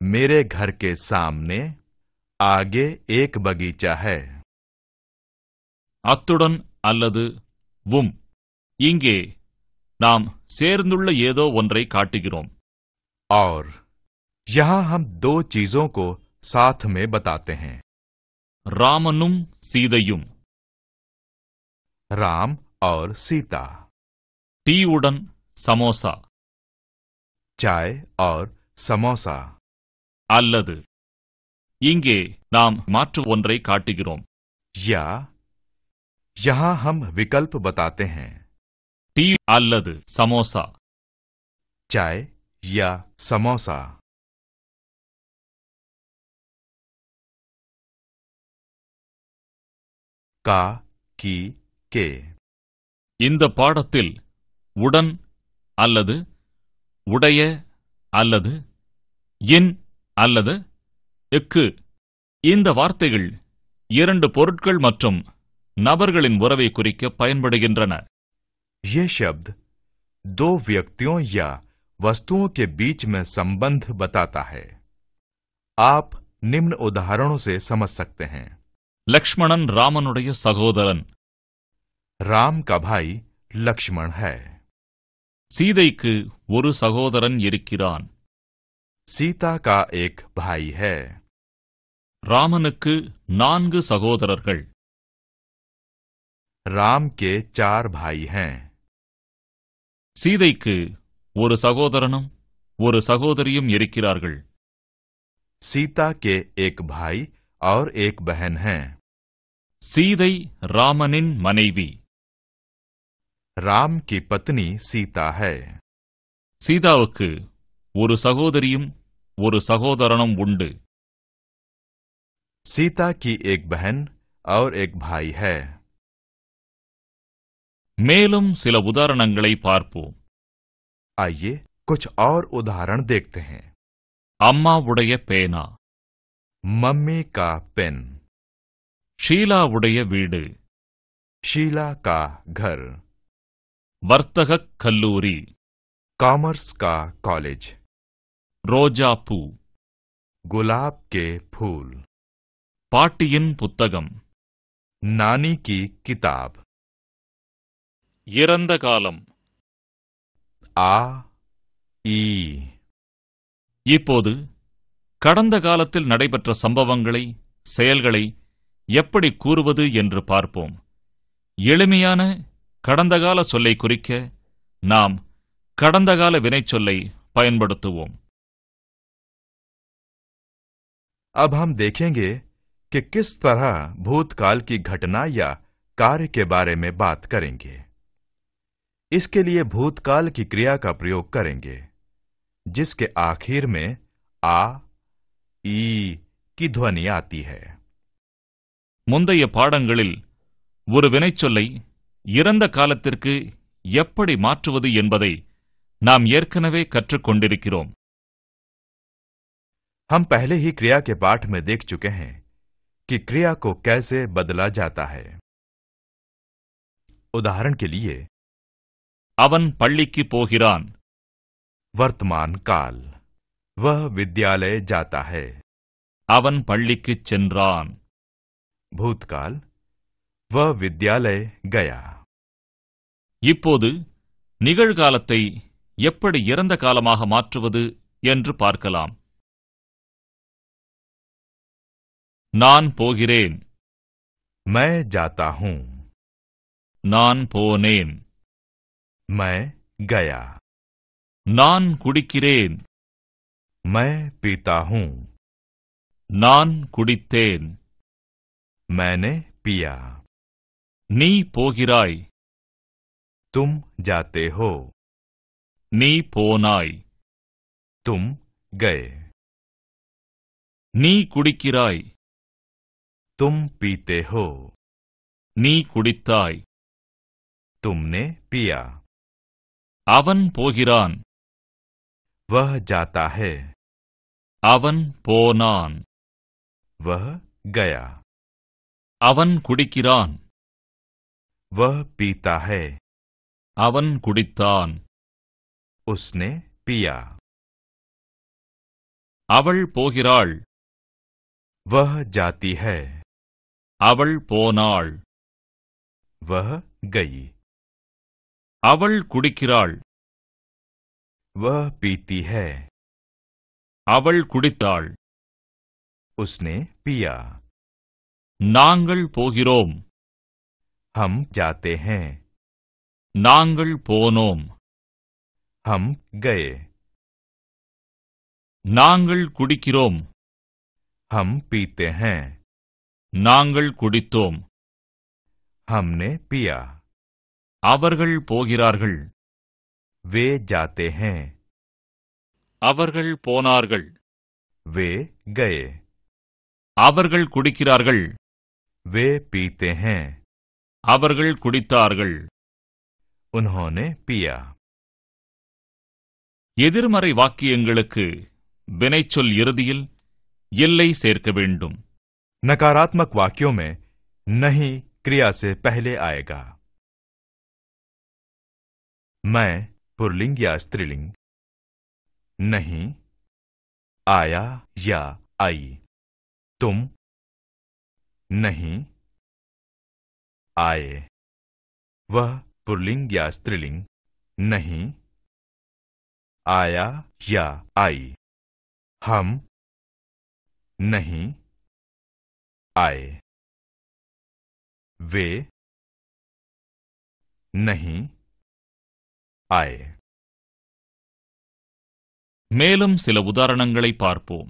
मेरे घर के सामने आगे एक बगीचा है. அத்துடன் அல்லது வும். இங்கே நாம் சேர்ந்துள்ள ஏதோ ஒன்றை காட்டுகிறோம். और यहां हम दो चीजों को साथ में बताते हैं. ராமனும் சீதையும். राम और सीता. டீயுடன் சமோசா. चाय और समोसा. அல்லது. இங்கே நாம் மாற்று ஒன்றை காட்டுகிறோம். या यहां हम विकल्प बताते हैं. டீ அல்லது சமோசா. चाय या समोसा. का की के இந்த பாடத்தில் உடன் அல்லது உடைய அல்லது இன் அல்லது எக்கு இந்த வார்த்தைகள் இரண்டு பொருட்கள் மற்றும் நபர்களின் உறவை குறிக்க பயன்படுகின்றன. ये शब्द दो व्यक्तियों या वस्तुओं के बीच में संबंध बताता है. आप निम्न उदाहरणों से समझ सकते हैं. லக்ஷ்மணன் ராமனுடைய சகோதரன். राम का भाई लक्ष्मण है. சீதைக்கு ஒரு சகோதரன் இருக்கிறான். सीता का एक भाई है। ராமனுக்கு 4 சகோதரர்கள். राम के 4 भाई हैं। சீதைக்கு ஒரு சகோதரனும் ஒரு சகோதரியும் இருக்கிறார்கள். सीता के एक भाई और एक बहन हैं। சீதை ராமனின் மனைவி. राम की पत्नी सीता है। சீதாவுக்கு ஒரு சகோதரியும் ஒரு சகோதரனும் உண்டு. सीता की एक बहन और एक भाई है। மேலும் சில உதாரணங்களை பார்ப்போம். आइए कुछ और उदाहरण देखते हैं। அம்மாவுடைய பேனா, मम्मी का पेन, ஷீலாவுடைய வீடு, शीला का घर, வர்த்தகக் கல்லூரி, कॉमर्स का कॉलेज, ரோஜா பூ, गुलाब के फूल, பாட்டியின் புத்தகம். नानी की किताब। இறந்த காலம். आ ई। இப்போது கடந்த காலத்தில் நடைபெற்ற சம்பவங்களை, செயல்களை எப்படி கூறுவது என்று பார்ப்போம். எளிமையான கடந்த கால சொல்லை குறிக்க நாம் கடந்த கால வினைச்சொல்லை பயன்படுத்துவோம். अब हम देखेंगे कि किस तरह भूतकाल की घटना या कार्य के बारे में बात करेंगे। इसके लिए भूतकाल की क्रिया का प्रयोग करेंगे, जिसके आखिर में आ ई की ध्वनि आती है। முந்தைய பாடங்களில் ஒரு வினைச்சொல்லை இறந்த காலத்திற்கு எப்படி மாற்றுவது என்பதை நாம் ஏற்கனவே கற்றுக்கொண்டிருக்கிறோம். हम पहले ही क्रिया के पाठ में देख चुके हैं कि क्रिया को कैसे बदला जाता है। उदाहरण के लिए, அவன் பள்ளிக்கு போகிறான். वर्तमान काल, वह विद्यालय जाता है। அவன் பள்ளிக்குச் சென்றான். भूतकाल, वह विद्यालय गया। இப்போது நிகழ்காலத்தை எப்படி இறந்த காலமாக மாற்றுவது என்று பார்க்கலாம். நான் போகிறேன். मैं जाता हूं। நான் போனேன். मैं गया। நான் குடிக்கிறேன். मैं पीता हूं। நான் குடித்தேன். मैंने पिया। நீ போகிறாய். तुम जाते हो। நீ போனாய். तुम गए। நீ குடிக்கிறாய். तुम पीते हो। நீ குடித்தாய். तुमने पिया। அவன் போகிறான். वह जाता है। அவன் போனான். वह गया। அவன் குடிக்கிறான். वह पीता है। அவன் குடித்தான். उसने पिया। அவள் போகிறாள். वह जाती है। அவள் போனாள். वह गई। அவள் குடிக்கிறாள். वह पीती है। அவள் குடித்தாள். उसने पिया। நாங்கள் போகிறோம். हम जाते हैं। நாங்கள் போனோம். हम गए। நாங்கள் குடிக்கிறோம். हम पीते हैं। நாங்கள் குடித்தோம். हमने पिया। அவர்கள் போகிறார்கள். वे जाते हैं। அவர்கள் போனார்கள். वे गए। அவர்கள் குடிக்கிறார்கள். वे पीते हैं। அவர்கள் குடித்தார்கள். उन्होंने पिया। எதிர்மறை வாக்கியங்களுக்கு வினைச்சொல் இறுதியில் எல்லை சேர்க்க வேண்டும். नकारात्मक वाक्यों में नहीं क्रिया से पहले आएगा। मैं पुल्लिंग या स्त्रीलिंग, नहीं आया या आई, तुम नहीं आए, वह पुल्लिंग या स्त्रीलिंग, नहीं आया या आई। हम नहीं आए, वे नहीं आए। மேலும் சில உதாரணங்களை பார்ப்போம்.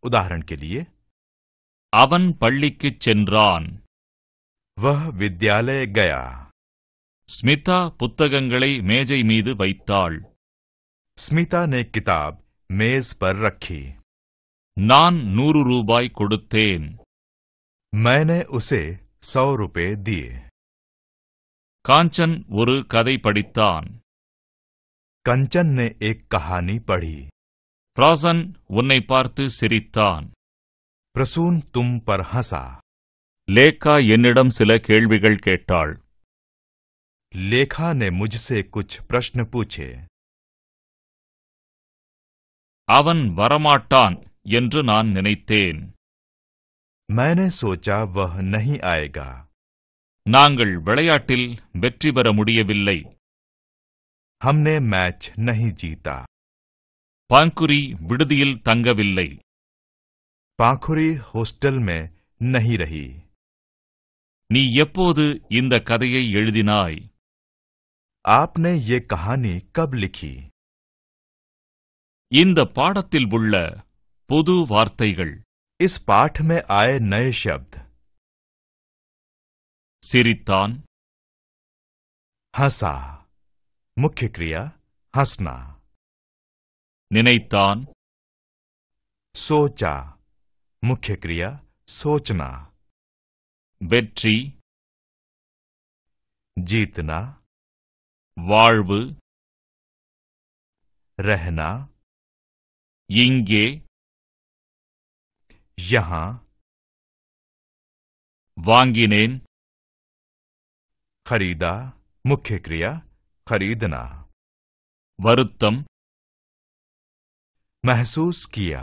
उदाहरण के लिए, அவன் பள்ளிக்குச் சென்றான். वह विद्यालय गया। ஸ்மிதா புத்தகங்களை மேஜை மீது வைத்தாள். स्मिता ने किताब मेज पर रखी। நான் 100 ரூபாய் கொடுத்தேன். मैंने उसे 100 रुपए दिए। காஞ்சன் ஒரு கதை படித்தான். कंचन ने एक कहानी पढ़ी। பிராசன் உன்னை பார்த்து சிரித்தான். प्रसून तुम पर हंसा। லேக்கா என்னிடம் சில கேள்விகள் கேட்டாள். लेखा ने मुझसे कुछ प्रश्न पूछे। அவன் வரமாட்டான் என்று நான் நினைத்தேன். मैंने सोचा वह नहीं आएगा। நாங்கள் விளையாட்டில் வெற்றி பெற முடியவில்லை. हमने मैच नहीं जीता। பாங்குரி விடுதியில் தங்கவில்லை. पाखुरी हॉस्टल में नहीं रही। நீ எப்போது இந்த கதையை எழுதினாய்? आपने ये कहानी कब लिखी? இந்த பாடத்தில் உள்ள புது வார்த்தைகள். इस पाठ में आए नए शब्द: சிரித்தான், हंसा, मुख्य क्रिया हंसना। நினைத்தான், सोचा, मुख्य क्रिया सोचना। வெற்றி, जीतना, வாழ்வு, रहना, இங்கே, यहां, வாங்கினேன், खरीदा, मुख्य क्रिया खरीदना। வருத்தம், महसूस किया,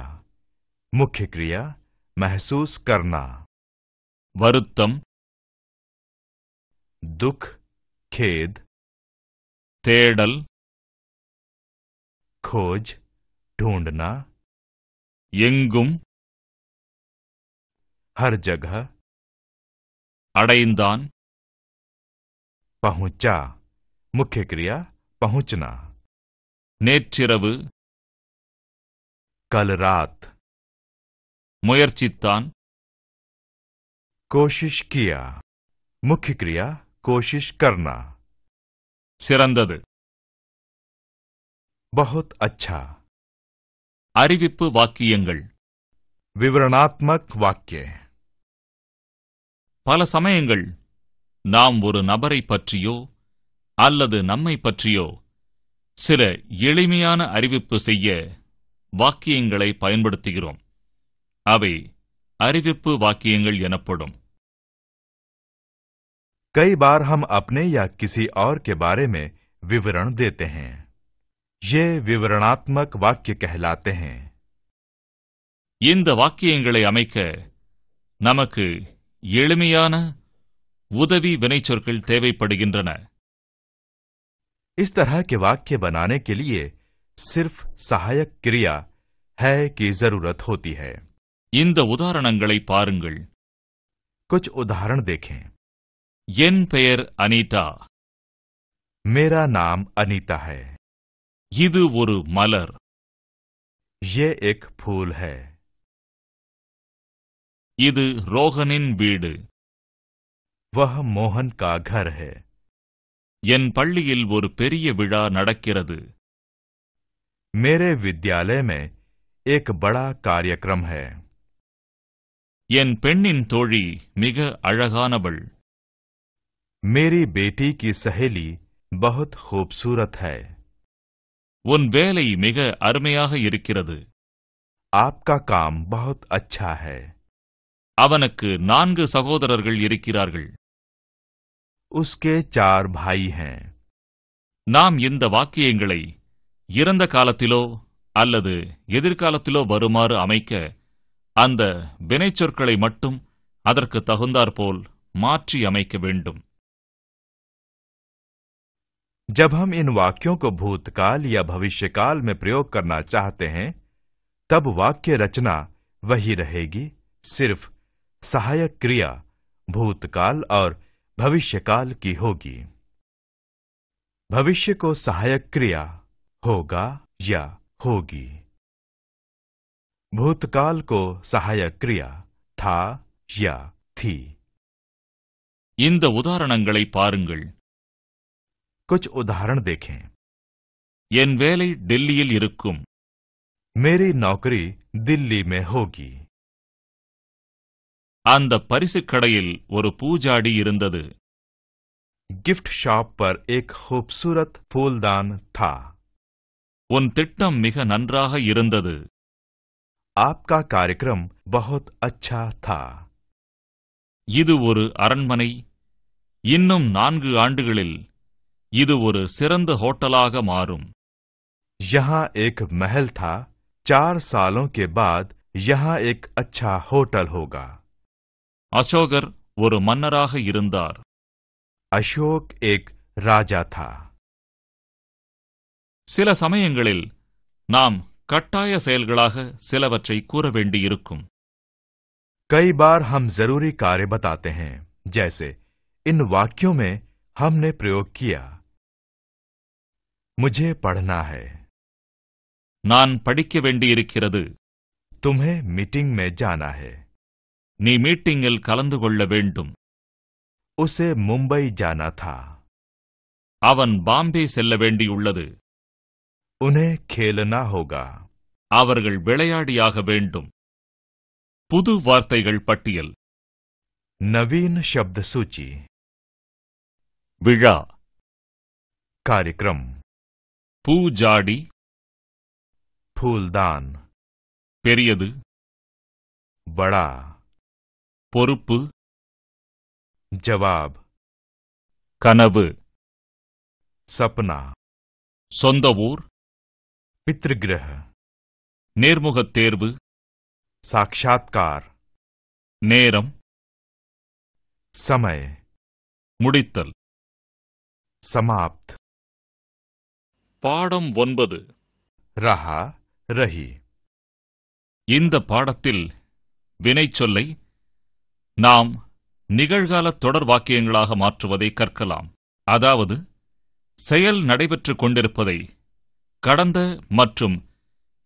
मुख्य क्रिया महसूस करना। வருத்தம், दुख, खेद, தேடல், खोज, ढूंढना, எங்கும், हर जगह, அடைந்தான், पहुंचा, मुख्य क्रिया पहुंचना। நேற்றிரவு, कल रात, முயற்சித்தான், कोशिश किया, मुख्य क्रिया कोशिश करना। சிறந்தது, बहुत अच्छा। அறிவிப்பு வாக்கியங்கள். विवरणात्मक वाक्य। பல சமயங்கள் நாம் ஒரு நபரை பற்றியோ அல்லது நம்மை பற்றியோ சில எளிமையான அறிவிப்பு செய்ய வாக்கியங்களை பயன்படுத்துகிறோம். அவை அறிவிப்பு வாக்கியங்கள் எனப்படும். कई बार हम अपने या किसी और के बारे में विवरण देते हैं। ये विवरणात्मक वाक्य कहलाते हैं। இந்த வாக்கியங்களை அமைக்க நமக்கு எளிமையான உதவி வினைச்சொற்கள் தேவைப்படுகின்றன. इस तरह के वाक्य बनाने के लिए सिर्फ सहायक क्रिया है की जरूरत होती है। இந்த உதாரணங்களை பாருங்கள். कुछ उदाहरण देखें। என் பெயர் அனிதா. मेरा नाम अनीता है। இது ஒரு மலர். ये एक फूल है। இது ரோகனின் வீடு. वह मोहन का घर है। என் பள்ளியில் ஒரு பெரிய விழா நடக்கிறது. मेरे विद्यालय में एक बड़ा कार्यक्रम है। என் பெண்ணின் தோழி மிக அழகானவள். मेरी बेटी की सहेली बहुत खूबसूरत है। உன் வேலை மிக அருமையாக இருக்கிறது. आपका काम बहुत अच्छा है। அவனுக்கு 4 சகோதரர்கள் இருக்கிறார்கள். उसके 4 भाई हैं। நாம் இந்த வாக்கியங்களை இறந்த காலத்திலோ அல்லது எதிர்காலத்திலோ வருமாறு அமைக்க அந்த வினைச்சொற்களை மட்டும் அதற்கு தகுந்தாற்போல் மாற்றி அமைக்க வேண்டும். जब हम इन वाक्यों को भूतकाल या भविष्यकाल में प्रयोग करना चाहते हैं तब वाक्य रचना वही रहेगी, सिर्फ सहायक क्रिया भूतकाल और भविष्यकाल की होगी। भविष्य को सहायक क्रिया होगा या होगी। भूतकाल को सहायक क्रिया था या थी। இந்த உதாரணங்களை பாருங்கள். कुछ उदाहरण देखें। என் வேலை டெல்லியில் இருக்கும். मेरी नौकरी दिल्ली में होगी। அந்த பரிசுக் கடையில் ஒரு பூஜாடி இருந்தது. गिफ्ट शॉप पर एक खूबसूरत फूलदान था। உன் திட்டம் மிக நன்றாக இருந்தது. आपका कार्यक्रम बहुत अच्छा था। இது ஒரு அரண்மனை. இன்னும் 4 ஆண்டுகளில் இது ஒரு சிறந்த ஹோட்டலாக மாறும். यहाँ एक महल था, 4 सालों के बाद यहाँ एक अच्छा होटल होगा। அசோகர் ஒரு மன்னராக இருந்தார். अशोक एक राजा था। சில சமயங்களில் நாம் கட்டாய செயல்களாக சிலவற்றை கூற வேண்டியிருக்கும். कई बार हम जरूरी कार्य बताते हैं, जैसे इन वाक्यों में हमने प्रयोग किया, मुझे पढ़ना है, நான் படிக்க வேண்டியிருக்கிறது, तुम्हें मीटिंग में जाना है, நீ மீட்டிங்கில் கலந்து கொள்ள வேண்டும், उसे मुंबई जाना था, அவன் பாம்பே செல்ல வேண்டியுள்ளது, उन्हें खेलना होगा, அவர்கள் விளையாடியாக வேண்டும். புது வார்த்தைகள் பட்டியல். नवीन शब्द सूची। விழா, कार्यक्रम, பூஜாடி, फूलदान, பெரியது, बड़ा, பொறுப்பு, जवाब, கனவு, सपना, சொந்த ஊர், पितृगृह, நேர்முகத் தேர்வு, साक्षात्कार, நேரம், समय, முடித்தல். समाप्त। பாடம் 9. रहा, रही। இந்த பாடத்தில் வினைச்சொல்லை நாம் நிகழ்கால தொடர் வாக்கியங்களாக மாற்றுவதை கற்கலாம். அதாவது செயல் நடைபெற்றுக் கொண்டிருப்பதை கடந்த மற்றும்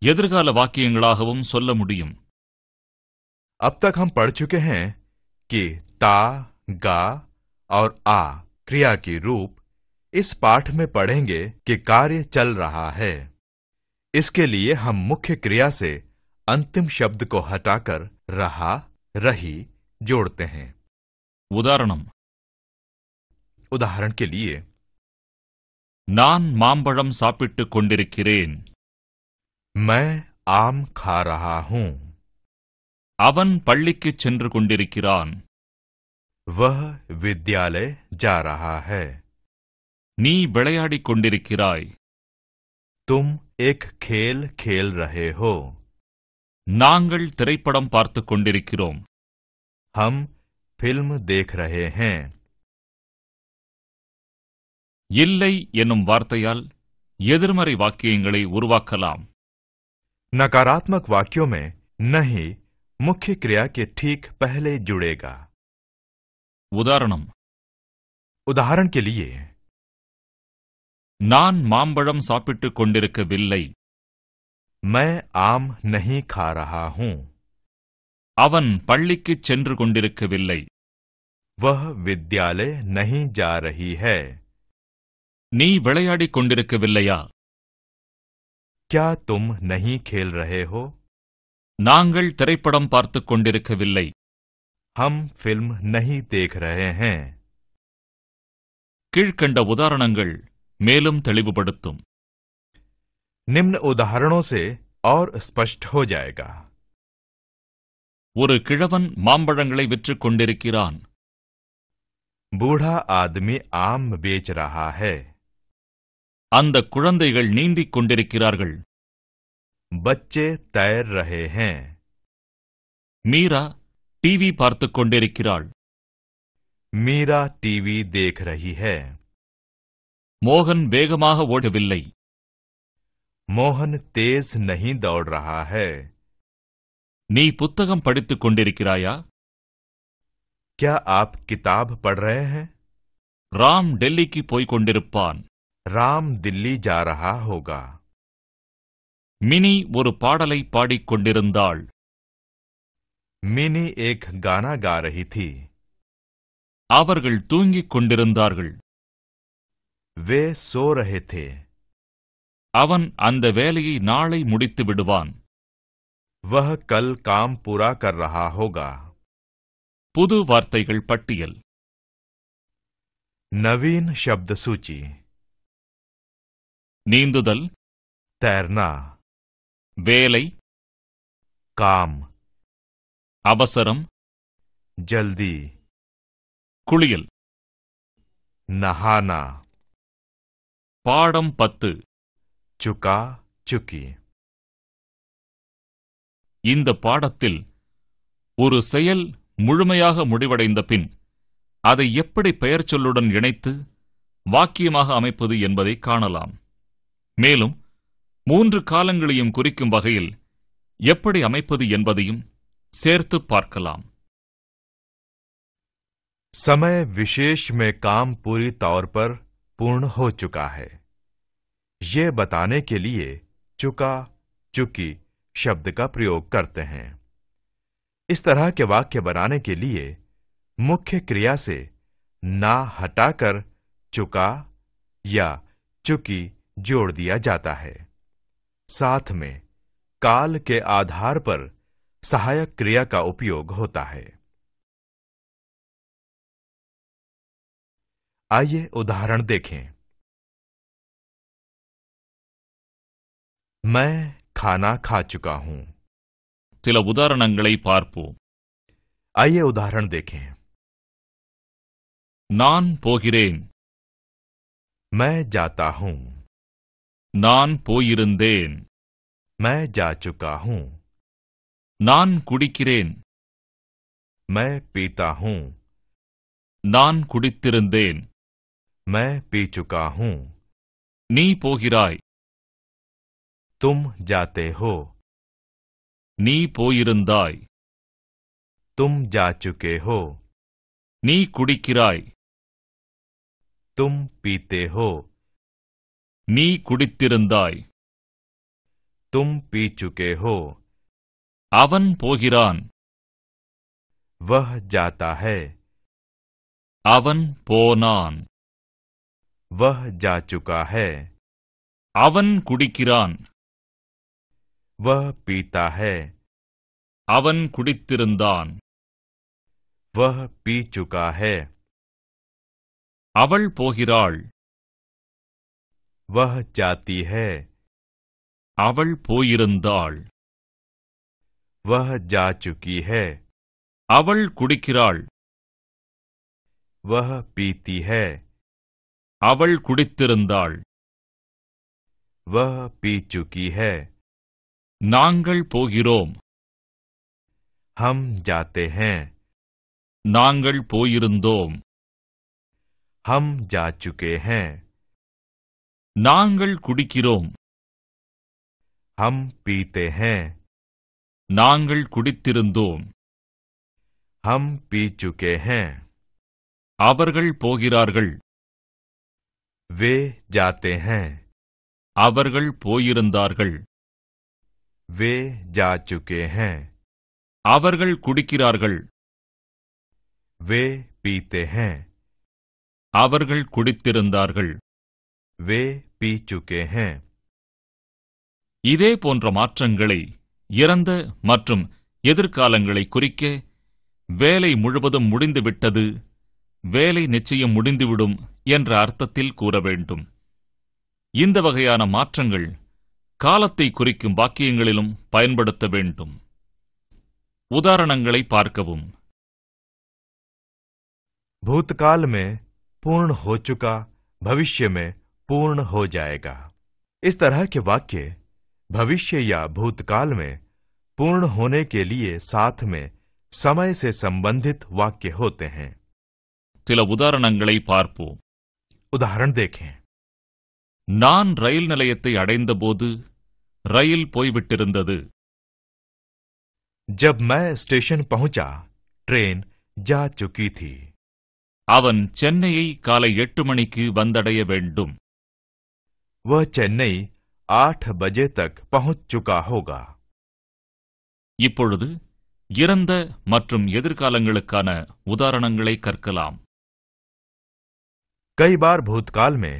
எதிர்கால வாக்கியங்களாகவும் சொல்ல முடியும். अब तक हम पढ़ चुके हैं कि ता, गा और आ क्रिया की रूप इस पाठ में पढ़ेंगे कि कार्य चल रहा है। इसके लिए हम मुख्य क्रिया से अंतिम शब्द को हटाकर रहा, रही जोड़ते हैं। உதாரணம். उदाहरण के लिए, நான் மாம்பழம் சாப்பிட்டுக் கொண்டிருக்கிறேன். मैं आम खा रहा हूं। அவன் பள்ளிக்குச் சென்று கொண்டிருக்கிறான். वह विद्यालय जा रहा है। நீ விளையாடிக் கொண்டிருக்கிறாய். तुम एक खेल खेल रहे हो। நாங்கள் திரைப்படம் பார்த்துக் கொண்டிருக்கிறோம். हम फिल्म देख रहे हैं। இல்லை என்னும் வார்த்தையால் எதிர்மறை வாக்கியங்களை உருவாக்கலாம். नकारात्मक वाक्यों में नहीं मुख्य क्रिया के ठीक पहले जुड़ेगा। உதாரணம். उदाहरण के लिए, நான் மாம்பழம் சாப்பிட்டுக் கொண்டிருக்கவில்லை. मैं आम नहीं खा रहा हूं। அவன் பள்ளிக்குச் சென்று கொண்டிருக்கவில்லை. वह विद्यालय नहीं जा रही है। நீ விளையாடிக் கொண்டிருக்கவில்லையா? क्या तुम नहीं खेल रहे हो? நாங்கள் திரைப்படம் பார்த்துக் கொண்டிருக்கவில்லை. हम फिल्म नहीं देख रहे हैं। கீழ்க்கண்ட உதாரணங்கள் மேலும் தெளிவுபடுத்தும். निम्न उदाहरणों से और स्पष्ट हो जाएगा। ஒரு கிழவன் மாம்பழங்களை விற்றுக் கொண்டிருக்கிறான். बूढ़ा आदमी आम बेच रहा है। அந்த குழந்தைகள் நீந்திக் கொண்டிருக்கிறார்கள். बच्चे तैर रहे हैं। மீரா டிவி பார்த்துக் கொண்டிருக்கிறாள். मीरा टीवी देख रही है। மோகன் வேகமாக ஓடவில்லை. मोहन तेज नहीं दौड़ रहा है। நீ புத்தகம் படித்துக் கொண்டிருக்கிறாயா? क्या आप किताब पढ़ रहे हैं? ராம் டெல்லிக்கு போய்க் கொண்டிருப்பான். राम दिल्ली जा रहा होगा. மினி ஒரு பாடலை பாடிக் கொண்டிருந்தாள். मिनी एक गाना गा रही थी. அவர்கள் தூங்கிக் கொண்டிருந்தார்கள். वे सो रहे थे. அவன் அந்த வேலையை நாளை முடித்து விடுவான். वह कल काम पूरा कर रहा होगा. புது வார்த்தைகள் பட்டியல். नवीन शब्द सूची. நீந்துதல், तैरना, வேலை, काम, அவசரம், जल्दी, குளியல். नहाना. பாடம் 10. चुका चुकी. இந்த பாடத்தில் ஒரு செயல் முழுமையாக முடிவடைந்த பின் அதை எப்படி பெயர்ச்சொல்லுடன் இணைத்து வாக்கியமாக அமைப்பது என்பதை காணலாம். மேலும் 3 காலங்களையும் குறிக்கும் வகையில் எப்படி அமைப்பது என்பதையும் சேர்த்து பார்க்கலாம். समय विशेष में काम पूरी तौर पर पूर्ण हो चुका है, ये बताने के लिए चुका चुकी शब्द का प्रयोग करते हैं. इस तरह के वाक्य बनाने के लिए मुख्य क्रिया से ना हटाकर चुका या चुकी जोड़ दिया जाता है. साथ में काल के आधार पर सहायक क्रिया का उपयोग होता है. आइए उदाहरण देखें. मैं खाना खा चुका हूं. சில உதாரணங்களை பார்ப்போம். आइए उदाहरण देखें. நான் போகிறேன். मैं जाता हूं. நான் போயிருந்தேன். मैं जा चुका हूं. நான் குடிக்கிறேன். मैं पीता हूं. நான் குடித்திருந்தேன். मैं पी चुका हूं. நீ போகிறாய். तुम जाते हो. நீ போயிருந்தாய். तुम जा चुके हो. நீ குடிக்கிறாய். तुम पीते हो. நீ குடித்திருந்தாய். तुम पी चुके हो. அவன் போகிறான். वह जाता है. அவன் போனான். वह जा चुका है. அவன் குடிக்கிறான். वह पीता है. அவன் குடித்திருந்தான். वह पी चुका है. அவள் போகிறாள். वह जाती है. அவள் போயிருந்தாள். वह जा चुकी है. அவள் குடிக்கிறாள். वह पीती है. அவள் குடித்திருந்தாள். वह पी चुकी है. நாங்கள் போகிறோம். हम जाते हैं. நாங்கள் போயிருந்தோம். हम जा चुके हैं. நாங்கள் குடிக்கிறோம். हम पीते हैं. நாங்கள் குடித்திருந்தோம். हम पी चुके हैं. அவர்கள் போகிறார்கள். वे जाते हैं. அவர்கள் போயிருந்தார்கள். वे जा चुके हैं. அவர்கள் குடிக்கிறார்கள். वे पीते हैं. அவர்கள் குடித்திருந்தார்கள். वे पी चुके हैं. இதே போன்ற மாற்றங்களை இறந்த மற்றும் எதிர்காலங்களை குறிக்க வேலை முழுவதும் முடிந்துவிட்டது, வேலை நிச்சயம் முடிந்துவிடும் என்ற அர்த்தத்தில் கூற வேண்டும். இந்த வகையான மாற்றங்கள் காலத்தை குறிக்கும் வாக்கியங்களிலும் பயன்படுத்த வேண்டும். உதாரணங்களை பார்க்கவும். भूतकाल में पूर्ण हो चुका भविष्य में पूर्ण हो जाएगा. इस तरह के वाक्य भविष्य या भूतकाल में पूर्ण होने के लिए साथ में समय से संबंधित वाक्य होते हैं. சில உதாரணங்களை பார்ப்போம். उदाहरण देखें. நான் ரயில் நிலையத்தை அடைந்தபோது ரயில் போய்விட்டிருந்தது. जब मैं स्टेशन पहुंचा ट्रेन जा चुकी थी। அவன் சென்னையை காலை 8 மணிக்கு வந்தடைய வேண்டும். वह चेन्नई 8 बजे तक पहुंच चुका होगा। இப்பொழுது இறந்த மற்றும் எதிர்காலங்களுக்கான உதாரணங்களை கற்கலாம். कई बार भूतकाल में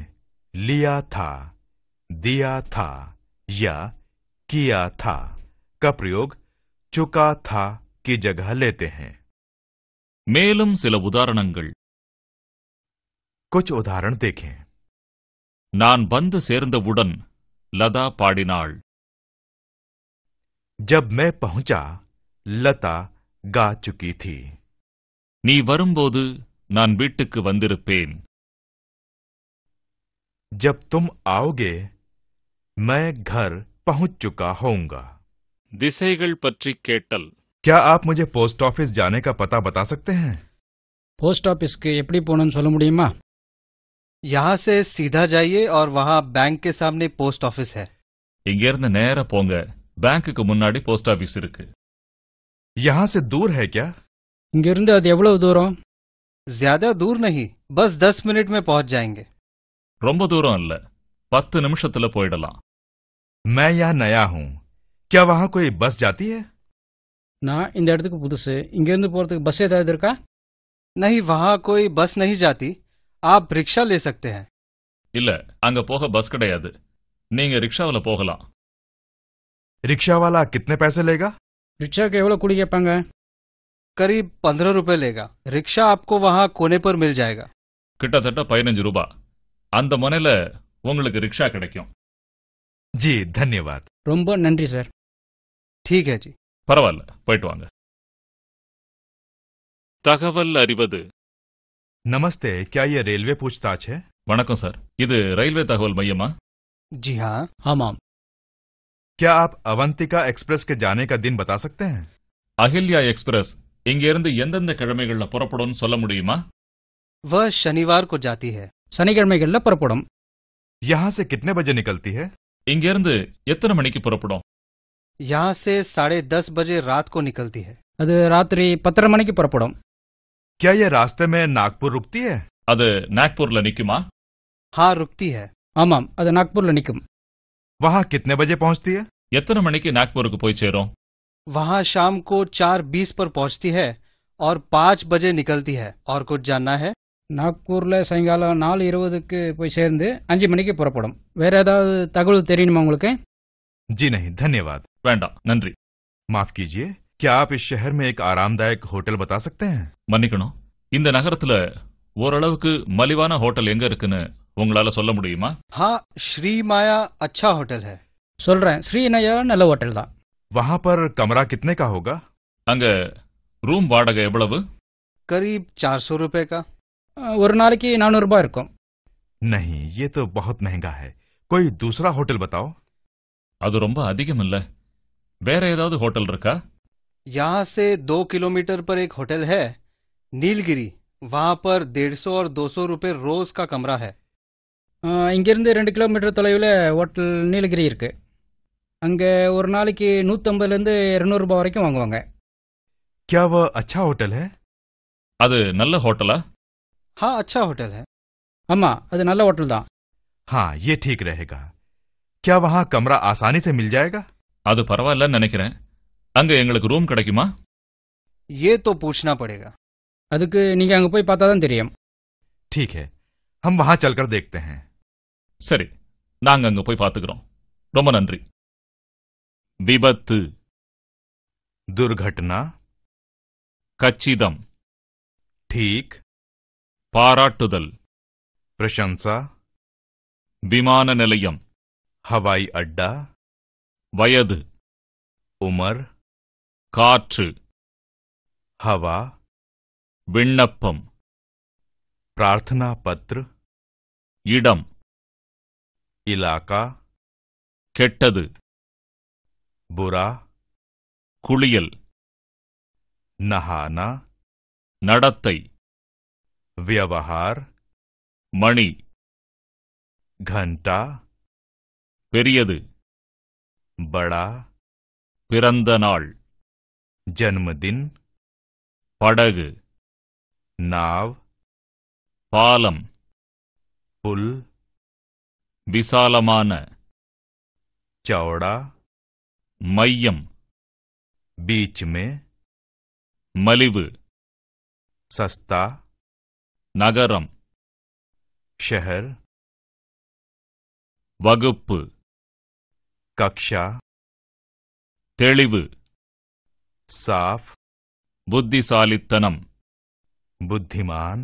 लिया था, दिया था या किया था का प्रयोग चुका था की जगह लेते हैं। மேலும் சில உதாரணங்கள். कुछ उदाहरण देखें। நான் வந்து சேர்ந்தவுடன் லதா பாடினாள். जब मैं पहुंचा लता गा चुकी थी। நீ வரும்போது நான் வீட்டுக்கு வந்திருப்பேன். जब तुम आओगे मैं घर पहुंच चुका होऊंगा। திசைகள் பற்றி கேட்டல். क्या आप मुझे पोस्ट ऑफिस जाने का पता बता सकते हैं? போஸ்ட் ஆபீஸ்க்கு எப்படி போகணும்னு சொல்ல முடியுமா? यहाँ से सीधा जाइए और वहाँ बैंक के सामने पोस्ट ऑफिस है। இங்கிருந்து நேரா போங்க, பேங்க்குக்கு முன்னாடி போஸ்ட் ஆபீஸ் இருக்கு. यहां से दूर है क्या? இங்கிருந்து அது எவ்வளவு தூரம்? ज्यादा दूर नहीं, बस 10 मिनट में पहुंच जाएंगे। ரொம்ப தூரம் இல்ல, 10 நிமிஷத்துல போயிடலாம். मैं यहाँ नया हूँ, क्या वहां कोई बस जाती है? நான் இந்த இடத்துக்கு புதுசு. இங்கிருந்து போறதுக்கு பஸ் ஏதாவது இருக்கா? नहीं, वहाँ कोई बस नहीं जाती, आप रिक्शा ले सकते हैं। இல்ல, அங்க போக பஸ் கிடையாது. நீங்க ரிக்ஷாவுல போகலாம். रिक्शा वाला कितने पैसे लेगा? ரிக்ஷாக்கு எவ்வளவு கூலி கேட்பாங்க? करीब 15 रुपए लेगा। रिक्शा आपको वहाँ कोने पर मिल जाएगा। கிட்டத்தட்ட 15 ரூபாய். அந்த முனையில உங்களுக்கு ரிக்ஷா கிடைக்கும். जी धन्यवाद। ரொம்ப நன்றி சார். ठीक है जी। பரவாயில்ல, போயிட்டு வாங்க. தகவல் அறிவது. नमस्ते, क्या ये रेलवे पूछताछ है? வணக்கம் சார், இது ரயில்வே தகவல் மையமா? जी हाँ। ஆமாம். क्या आप अवंतिका एक्सप्रेस के जाने का दिन बता सकते हैं? அகில்யா எக்ஸ்பிரஸ் இங்கிருந்து எந்தெந்த கிழமைகள்ல புறப்படும்னு சொல்ல முடியுமா? वह शनिवार को जाती है। சனிக்கிழமைகள்ல புறப்படும். यहाँ से कितने बजे निकलती है? இங்கிருந்து எத்தனை மணிக்கு புறப்படும்? यहाँ से 10:30 बजे रात को निकलती है। அது ராத்திரி 10:30 மணிக்கு புறப்படும். क्या ये रास्ते में नागपुर रुकती है? அது நாக்பூர்ல நிக்குமா? हाँ, रुकती है। ஆமாம், அது நாக்பூர்ல நிற்கும். वहाँ कितने बजे पहुंचती है? எத்தனை மணிக்கு நாக்பூருக்கு போய் சேரும்? वहाँ शाम को 4:20 पर पहुंचती है और 5 बजे निकलती है। और कुछ जानना है? நாக்பூர்ல சாயங்காலம் 4:20க்கு போய் சேர்ந்து 5 மணிக்கு புறப்படும். வேற ஏதாவது தகவல் தெரியணுமா உங்களுக்கு? जी नहीं, धन्यवाद। வேண்டாம், நன்றி. माफ कीजिए, क्या आप इस शहर में एक आरामदायक होटल बता सकते हैं? மன்னிக்கணும், இந்த நகரத்துல ஓரளவுக்கு மலிவான ஹோட்டல் எங்க இருக்குன்னு உங்களால சொல்ல முடியுமா? हाँ, श्री माया अच्छा होटल है। சொல்றேன், ஸ்ரீநயா நல்ல ஹோட்டல் தான். वहां पर कमरा कितने का होगा? அங்க ரூம் வாடகை எவ்வளவு? करीब 400 रुपए का। ஒரு நாளைக்கு 400 ரூபாய் இருக்கும். नहीं, ये तो बहुत महंगा है, कोई दूसरा होटल बताओ। அது ரொம்ப அதிகம் இல்ல, வேற ஏதாவது ஹோட்டல் இருக்கா? यहाँ से 2 किलोमीटर पर एक होटल है, नीलगिरी। वहाँ पर 150 और 200 रुपए रोज का कमरा है। இங்கிருந்து 2 கிலோமீட்டர் தொலைவில் ஹோட்டல் நீலகிரி இருக்கு. அங்கே ஒரு நாளைக்கு 150லேருந்து 200 ரூபாய் வரைக்கும் வாங்குவாங்க. क्या वह अच्छा होटल है? அது நல்ல ஹோட்டலா? हाँ, अच्छा होटल है। ஆமா, அது நல்ல ஹோட்டல் தான். हाँ, ये ठीक रहेगा। क्या वहां कमरा आसानी से मिल जाएगा? அது பரவாயில்லன்னு நினைக்கிறேன். அங்க எங்களுக்கு ரூம் கிடைக்குமா? ये तो पूछना पड़ेगा। அதுக்கு நீங்க அங்க போய் பார்த்தா தான் தெரியும். ठीक है, हम वहां चलकर देखते हैं। சரி, நாங்க அங்க போய் பாத்துக்கிறோம். ரொம்ப நன்றி. விபத்து. दुर्घटना। கச்சிதம். ठीक। பாராட்டுதல். प्रशंसा। விமான நிலையம். हवाई अड्डा। வயது. उम्र। காற்று. हवा। விண்ணப்பம். प्रार्थना पत्र। இடம். इलाका। கெட்டது. बुरा। குளியல். नहाना। நடத்தை. व्यवहार। மணி. घंटा। பெரியது. बड़ा। பிறந்த நாள். जन्मदिन, படகு, नाव, பாலம், पुल, விசாலமான, चौड़ा, மையம், बीच में, மலிவு, सस्ता, நகரம், शहर, வகுப்பு, कक्षा, தெளிவு, साफ, புத்திசாலித்தனம், बुद्धिमान,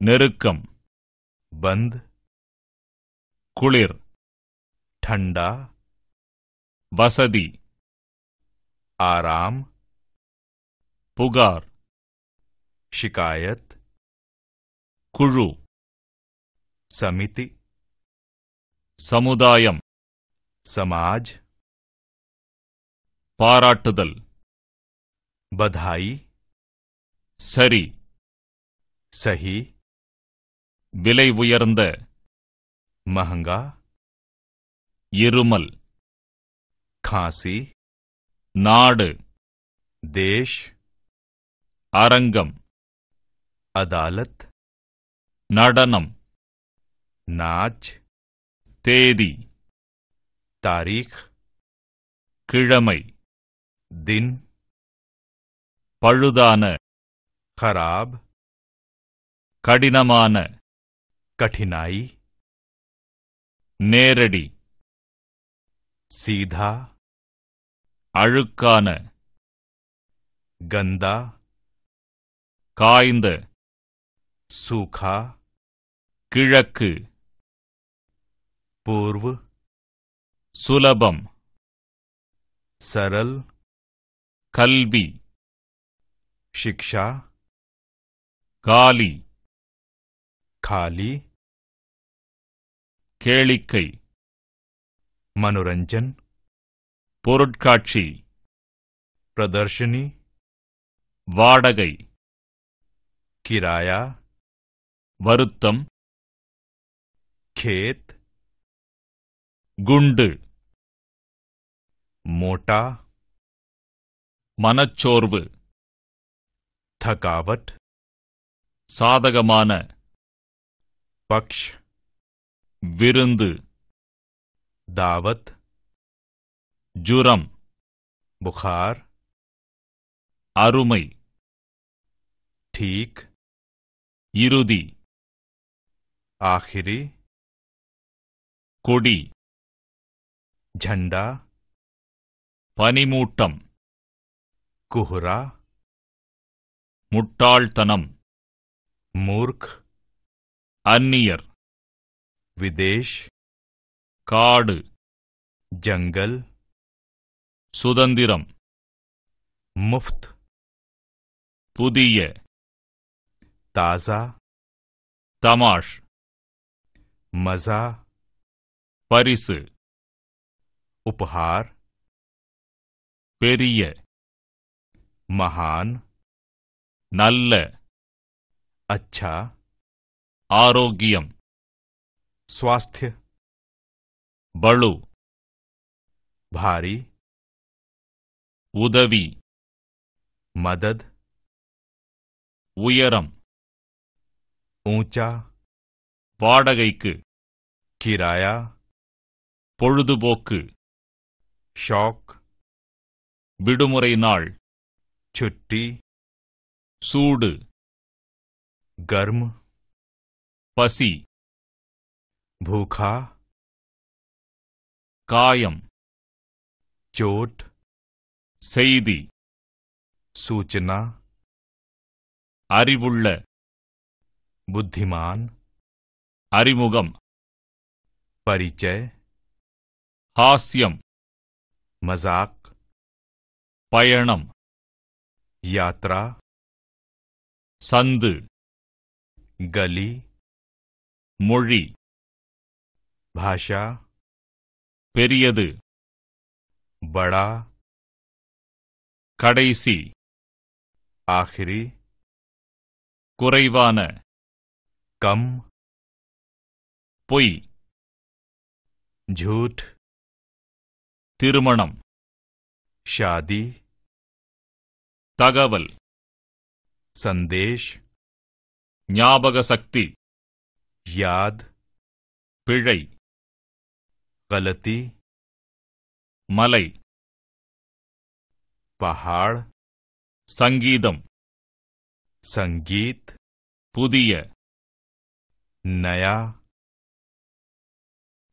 நெருக்கம், बंद, குளிர், ठंडा, வசதி, आराम, புகார், शिकायत, குழு, समिति, சமுதாயம், समाज, பாராட்டுதல், बधाई, சரி, सही, விலை உயர்ந்த, महंगा, இருமல், खांसी, நாடு, देश, அரங்கம், अदालत, நடனம், नाच, தேதி, तारीख, கிழமை, दिन, பழுதான, खराब, கடினமான, कठिनाई, நேரடி, सीधा, அழுக்கான, गंदा, காய்ந்த, सूखा, கிழக்கு, पूर्व, சுலபம், सरल, கல்வி, शिक्षा, காலி, खाली, கேளிக்கை, मनोरंजन, பொருட்காட்சி, प्रदर्शनी, வாடகை, किराया, வருத்தம், खेत, குண்டு, मोटा, மனச்சோர்வு, थकावट, சாதகமான, पक्ष, விருந்து, दावत, ஜுரம், बुखार, அருமை, ठीक, இறுதி, आखिरी, கொடி, झंडा, பனிமூட்டம், कोहरा, முட்டாள்தனம், मूर्ख, அந்நியர், विदेश, காடு, जंगल, சுதந்திரம், मुफ्त, புதிய, ताजा, தமாஷ், मजा, பரிசு, उपहार, பெரிய, महान, நல்ல, अच्छा, ஆரோக்கியம், स्वास्थ्य, பளு, भारी, உதவி, मदद, உயரம், ऊंचा, வாடகைக்கு, किराया, பொழுதுபோக்கு, शौक, விடுமுறை நாள், छुट्टी, சூடு, गर्म, பசி, भूखा, காயம், चोट, செய்தி, सूचना, அறிவுள்ள, बुद्धिमान, அறிமுகம், परिचय, ஹாஸ்யம், मजाक, பயணம், यात्रा, சந்து, गली, மொழி, भाषा, பெரியது, बड़ा, கடைசி, आखिरी, குறைவான, कम, பொய், झूठ, திருமணம், शादी, தகவல், संदेश, ஞாபக சக்தி, याद, பிழை, गलती, மலை, पहाड़, சங்கீதம், संगीत, புதிய, नया,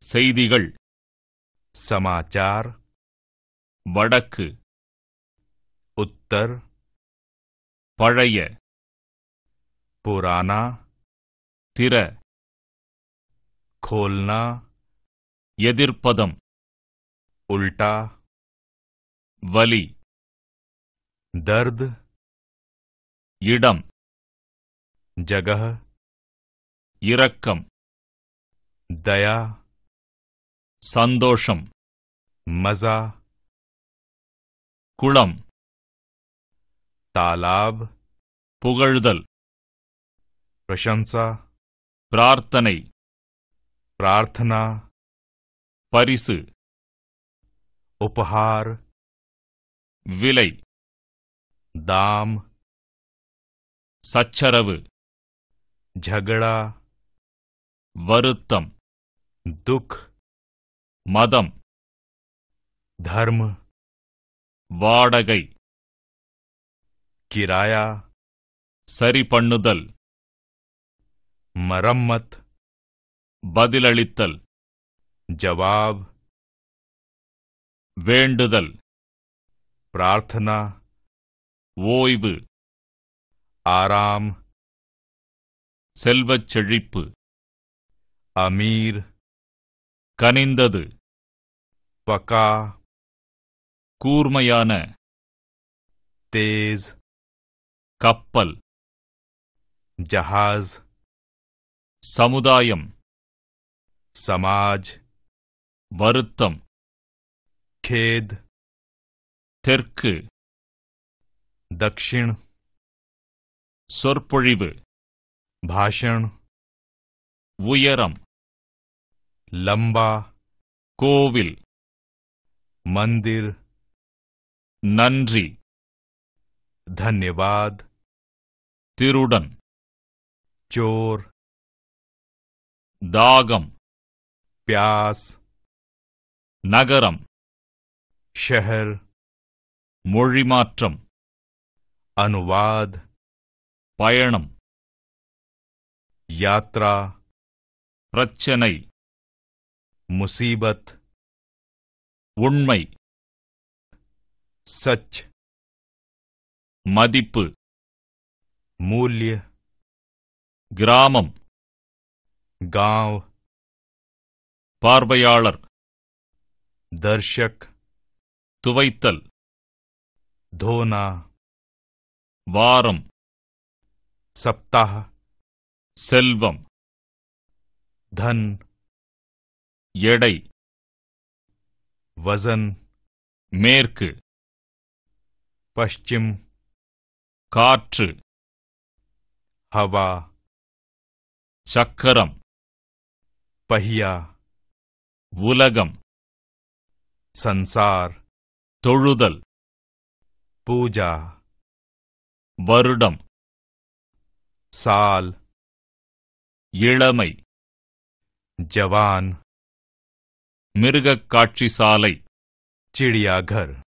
செய்திகள், समाचार, வடக்கு, उत्तर, பழைய, पुराना, திற, खोलना, எதிர்ப்பதம், उल्टा, வலி, दर्द, இடம், जगह, இரக்கம், दया, சந்தோஷம், मजा, குளம், तालाब, புகழ்தல், प्रशंसा, பிரார்த்தனை, प्रार्थना, பரிசு, उपहार, விலை, दाम, சச்சரவு, झगड़ा, வருத்தம், दुख, மதம், धर्म, வாடகை, किराया, சரி பண்ணுதல், मरम्मत, பதிலளித்தல், जवाब, வேண்டுதல், प्रार्थना, ஓய்வு, आराम, செல்வச் செழிப்பு, अमीर, கனிந்தது, पका, கூர்மையான, तेज, கப்பல், जहाज, சமுதாயம், समाज, வருத்தம், खेद, தெற்கு, दक्षिण, சொற்பொழிவு, भाषण, உயரம், लंबा, கோவில், मंदिर, நன்றி, धन्यवाद, திருடன், चोर, தாகம், प्यास, நகரம், शहर, மொழிமாற்றம், अनुवाद, பயணம், यात्रा, பிரச்சனை, मुसीबत, உண்மை, सच, மதிப்பு, मूल्य, கிராமம், गांव, பார்வையாளர், दर्शक, துவைத்தல், धोना, வாரம், सप्ताह, செல்வம், धन, எடை, वजन, மேற்கு, पश्चिम, காற்று, हवा, சக்கரம், पहिया, உலகம், संसार, தொழுதல், पूजा, வருடம், साल, இளமை, जवान, மிருகக் காட்சி சாலை, चिड़ियाघर।